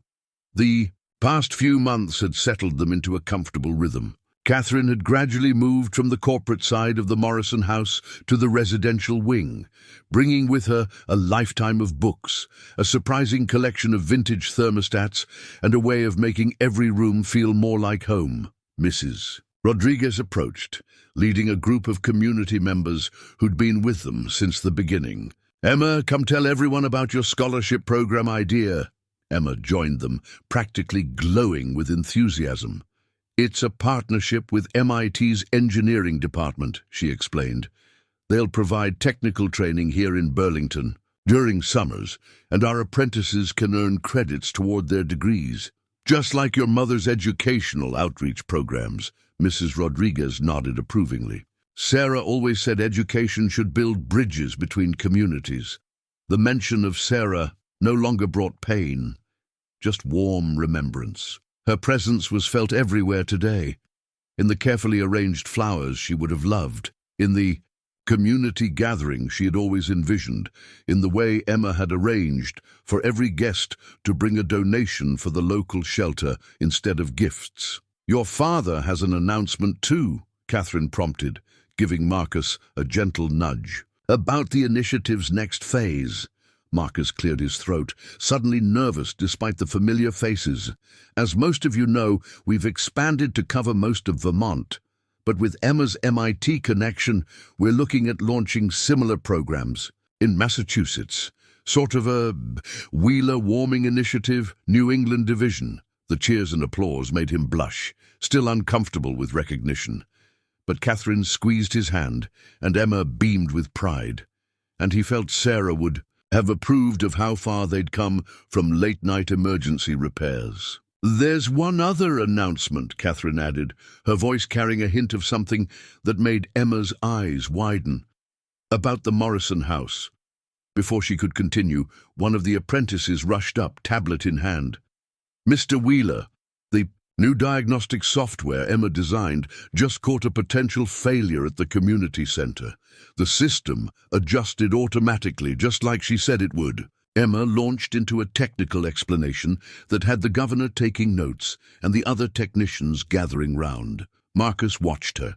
S1: The past few months had settled them into a comfortable rhythm. Catherine had gradually moved from the corporate side of the Morrison house to the residential wing, bringing with her a lifetime of books, a surprising collection of vintage thermostats, and a way of making every room feel more like home. Mrs. Rodriguez approached, leading a group of community members who'd been with them since the beginning. "Emma, come tell everyone about your scholarship program idea." Emma joined them, practically glowing with enthusiasm. "It's a partnership with MIT's engineering department," she explained. "They'll provide technical training here in Burlington during summers, and our apprentices can earn credits toward their degrees. Just like your mother's educational outreach programs." Mrs. Rodriguez nodded approvingly. "Sarah always said education should build bridges between communities." The mention of Sarah no longer brought pain, just warm remembrance. Her presence was felt everywhere today, in the carefully arranged flowers she would have loved, in the community gathering she had always envisioned, in the way Emma had arranged for every guest to bring a donation for the local shelter instead of gifts. "Your father has an announcement too," Catherine prompted, giving Marcus a gentle nudge. "About the initiative's next phase." Marcus cleared his throat, suddenly nervous despite the familiar faces. "As most of you know, we've expanded to cover most of Vermont. But with Emma's MIT connection, we're looking at launching similar programs in Massachusetts. Sort of a Wheeler warming initiative, New England division." The cheers and applause made him blush, still uncomfortable with recognition. But Catherine squeezed his hand, and Emma beamed with pride. And he felt Sarah would have approved of how far they'd come from late-night emergency repairs. "There's one other announcement," Catherine added, her voice carrying a hint of something that made Emma's eyes widen. "About the Morrison house." Before she could continue, one of the apprentices rushed up, tablet in hand. "Mr. Wheeler, the new diagnostic software Emma designed just caught a potential failure at the community center. The system adjusted automatically, just like she said it would." Emma launched into a technical explanation that had the governor taking notes and the other technicians gathering round. Marcus watched her,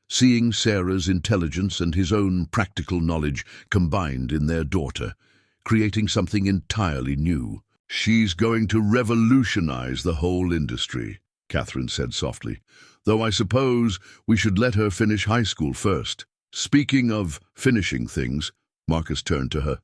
S1: seeing Sarah's intelligence and his own practical knowledge combined in their daughter, creating something entirely new. "She's going to revolutionize the whole industry," Catherine said softly, "though I suppose we should let her finish high school first." "Speaking of finishing things," Marcus turned to her.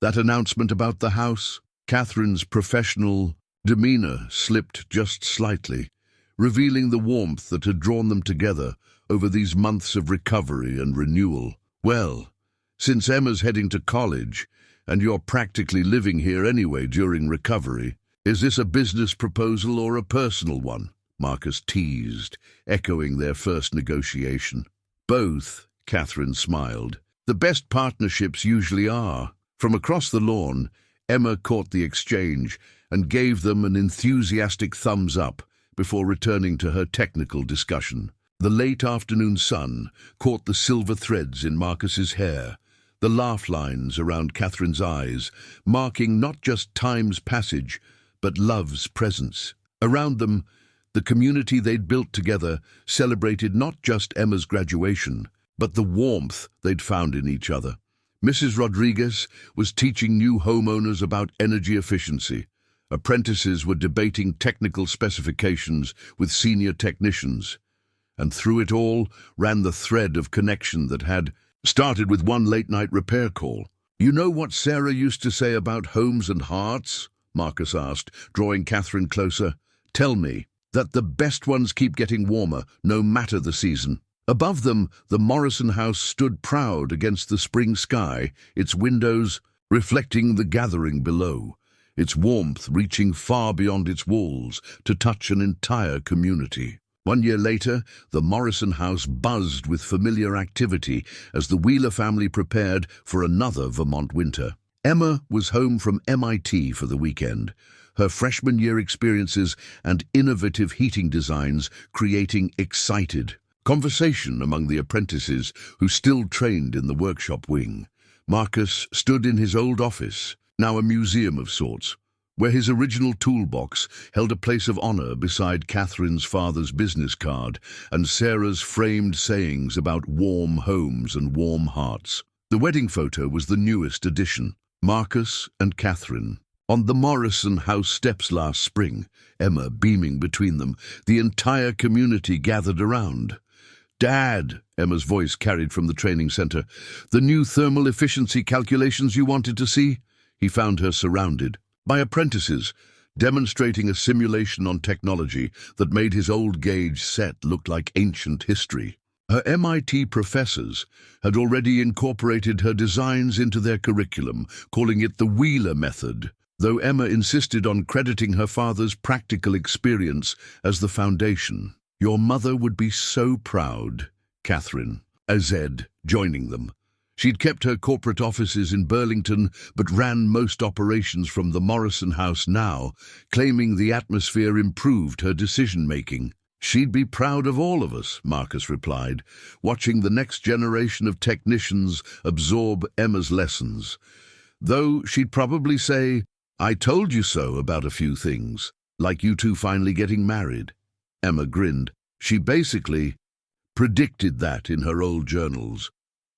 S1: "That announcement about the house?" Catherine's professional demeanor slipped just slightly, revealing the warmth that had drawn them together over these months of recovery and renewal. "Well, since Emma's heading to college, and you're practically living here anyway during recovery, is this a business proposal or a personal one?" Marcus teased, echoing their first negotiation. "Both," Catherine smiled. "The best partnerships usually are." From across the lawn, Emma caught the exchange and gave them an enthusiastic thumbs up before returning to her technical discussion. The late afternoon sun caught the silver threads in Marcus's hair, the laugh lines around Catherine's eyes, marking not just time's passage, but love's presence. Around them, the community they'd built together celebrated not just Emma's graduation, but the warmth they'd found in each other. Mrs. Rodriguez was teaching new homeowners about energy efficiency. Apprentices were debating technical specifications with senior technicians. And through it all ran the thread of connection that had started with one late-night repair call. "You know what Sarah used to say about homes and hearts?" Marcus asked, drawing Catherine closer. "Tell me that the best ones keep getting warmer, no matter the season." Above them, the Morrison house stood proud against the spring sky, its windows reflecting the gathering below, its warmth reaching far beyond its walls to touch an entire community. 1 year later, the Morrison house buzzed with familiar activity as the Wheeler family prepared for another Vermont winter. Emma was home from MIT for the weekend, her freshman year experiences and innovative heating designs creating excited conversation among the apprentices who still trained in the workshop wing. Marcus stood in his old office, now a museum of sorts, where his original toolbox held a place of honor beside Catherine's father's business card and Sarah's framed sayings about warm homes and warm hearts. The wedding photo was the newest addition, Marcus and Catherine on the Morrison house steps last spring, Emma beaming between them, the entire community gathered around. "Dad," Emma's voice carried from the training center, "the new thermal efficiency calculations you wanted to see?" He found her surrounded by apprentices, demonstrating a simulation on technology that made his old gauge set look like ancient history. Her MIT professors had already incorporated her designs into their curriculum, calling it the Wheeler method, though Emma insisted on crediting her father's practical experience as the foundation. "Your mother would be so proud," Catherine, Azed, joining them. She'd kept her corporate offices in Burlington but ran most operations from the Morrison house now, claiming the atmosphere improved her decision-making. "She'd be proud of all of us," Marcus replied, watching the next generation of technicians absorb Emma's lessons. "Though she'd probably say, 'I told you so' about a few things, like you two finally getting married." Emma grinned. She basically predicted that in her old journals.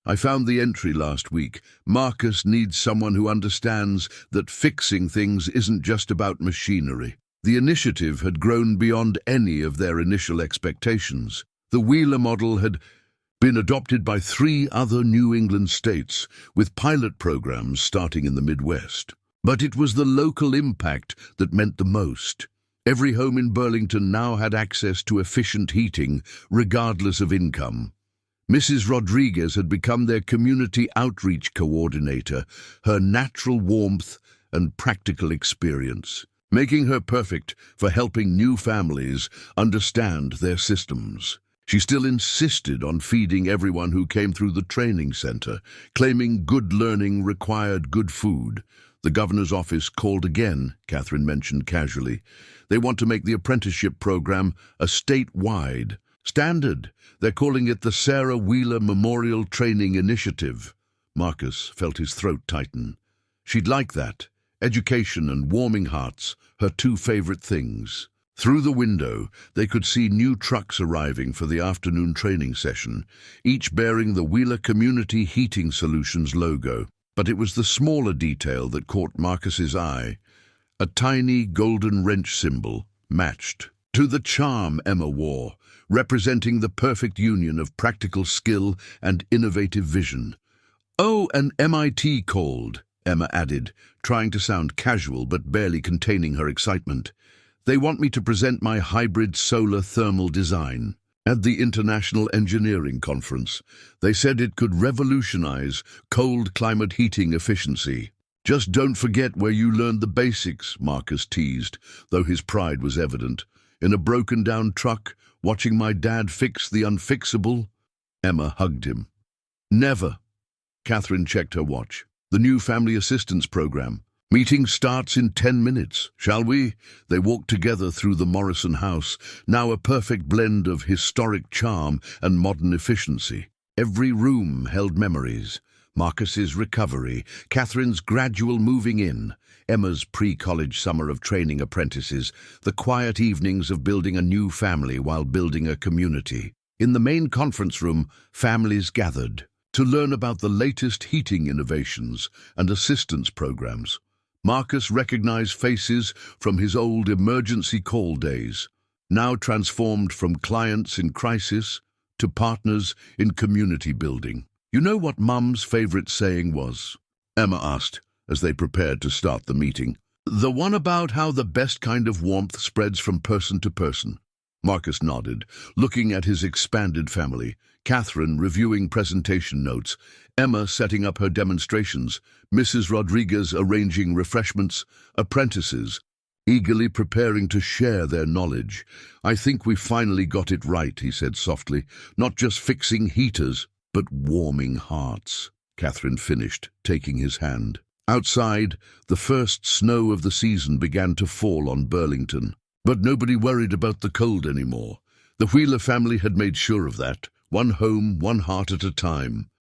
S1: "I found the entry last week. Marcus needs someone who understands that fixing things isn't just about machinery." The initiative had grown beyond any of their initial expectations. The Wheeler model had been adopted by 3 other New England states, with pilot programs starting in the Midwest. But it was the local impact that meant the most. Every home in Burlington now had access to efficient heating, regardless of income. Mrs. Rodriguez had become their community outreach coordinator, her natural warmth and practical experience, making her perfect for helping new families understand their systems. She still insisted on feeding everyone who came through the training center, claiming good learning required good food. "The governor's office called again," Catherine mentioned casually. "They want to make the apprenticeship program a statewide standard. They're calling it the Sarah Wheeler Memorial Training Initiative." Marcus felt his throat tighten. She'd like that. Education and warming hearts, her 2 favorite things. Through the window, they could see new trucks arriving for the afternoon training session, each bearing the Wheeler Community Heating Solutions logo. But it was the smaller detail that caught Marcus's eye. A tiny golden wrench symbol, matched to the charm Emma wore, representing the perfect union of practical skill and innovative vision. "Oh, and MIT called," Emma added, trying to sound casual but barely containing her excitement. "They want me to present my hybrid solar thermal design at the International Engineering Conference. They said it could revolutionize cold climate heating efficiency." "Just don't forget where you learned the basics," Marcus teased, though his pride was evident. "In a broken-down truck, watching my dad fix the unfixable." Emma hugged him. "Never." Catherine checked her watch. "The new family assistance program. Meeting starts in 10 minutes, shall we?" They walked together through the Morrison house, now a perfect blend of historic charm and modern efficiency. Every room held memories. Marcus's recovery, Catherine's gradual moving in, Emma's pre-college summer of training apprentices, the quiet evenings of building a new family while building a community. In the main conference room, families gathered to learn about the latest heating innovations and assistance programs. Marcus recognized faces from his old emergency call days. now transformed from clients in crisis to partners in community building. "You know what Mum's favorite saying was?" Emma asked as they prepared to start the meeting. "The one about how the best kind of warmth spreads from person to person." Marcus nodded, looking at his expanded family, Catherine reviewing presentation notes, Emma setting up her demonstrations, Mrs. Rodriguez arranging refreshments, apprentices eagerly preparing to share their knowledge. "I think we finally got it right," he said softly. "Not just fixing heaters, but warming hearts." Catherine finished, taking his hand. Outside, the first snow of the season began to fall on Burlington. But nobody worried about the cold anymore. The Wheeler family had made sure of that, one home, one heart at a time.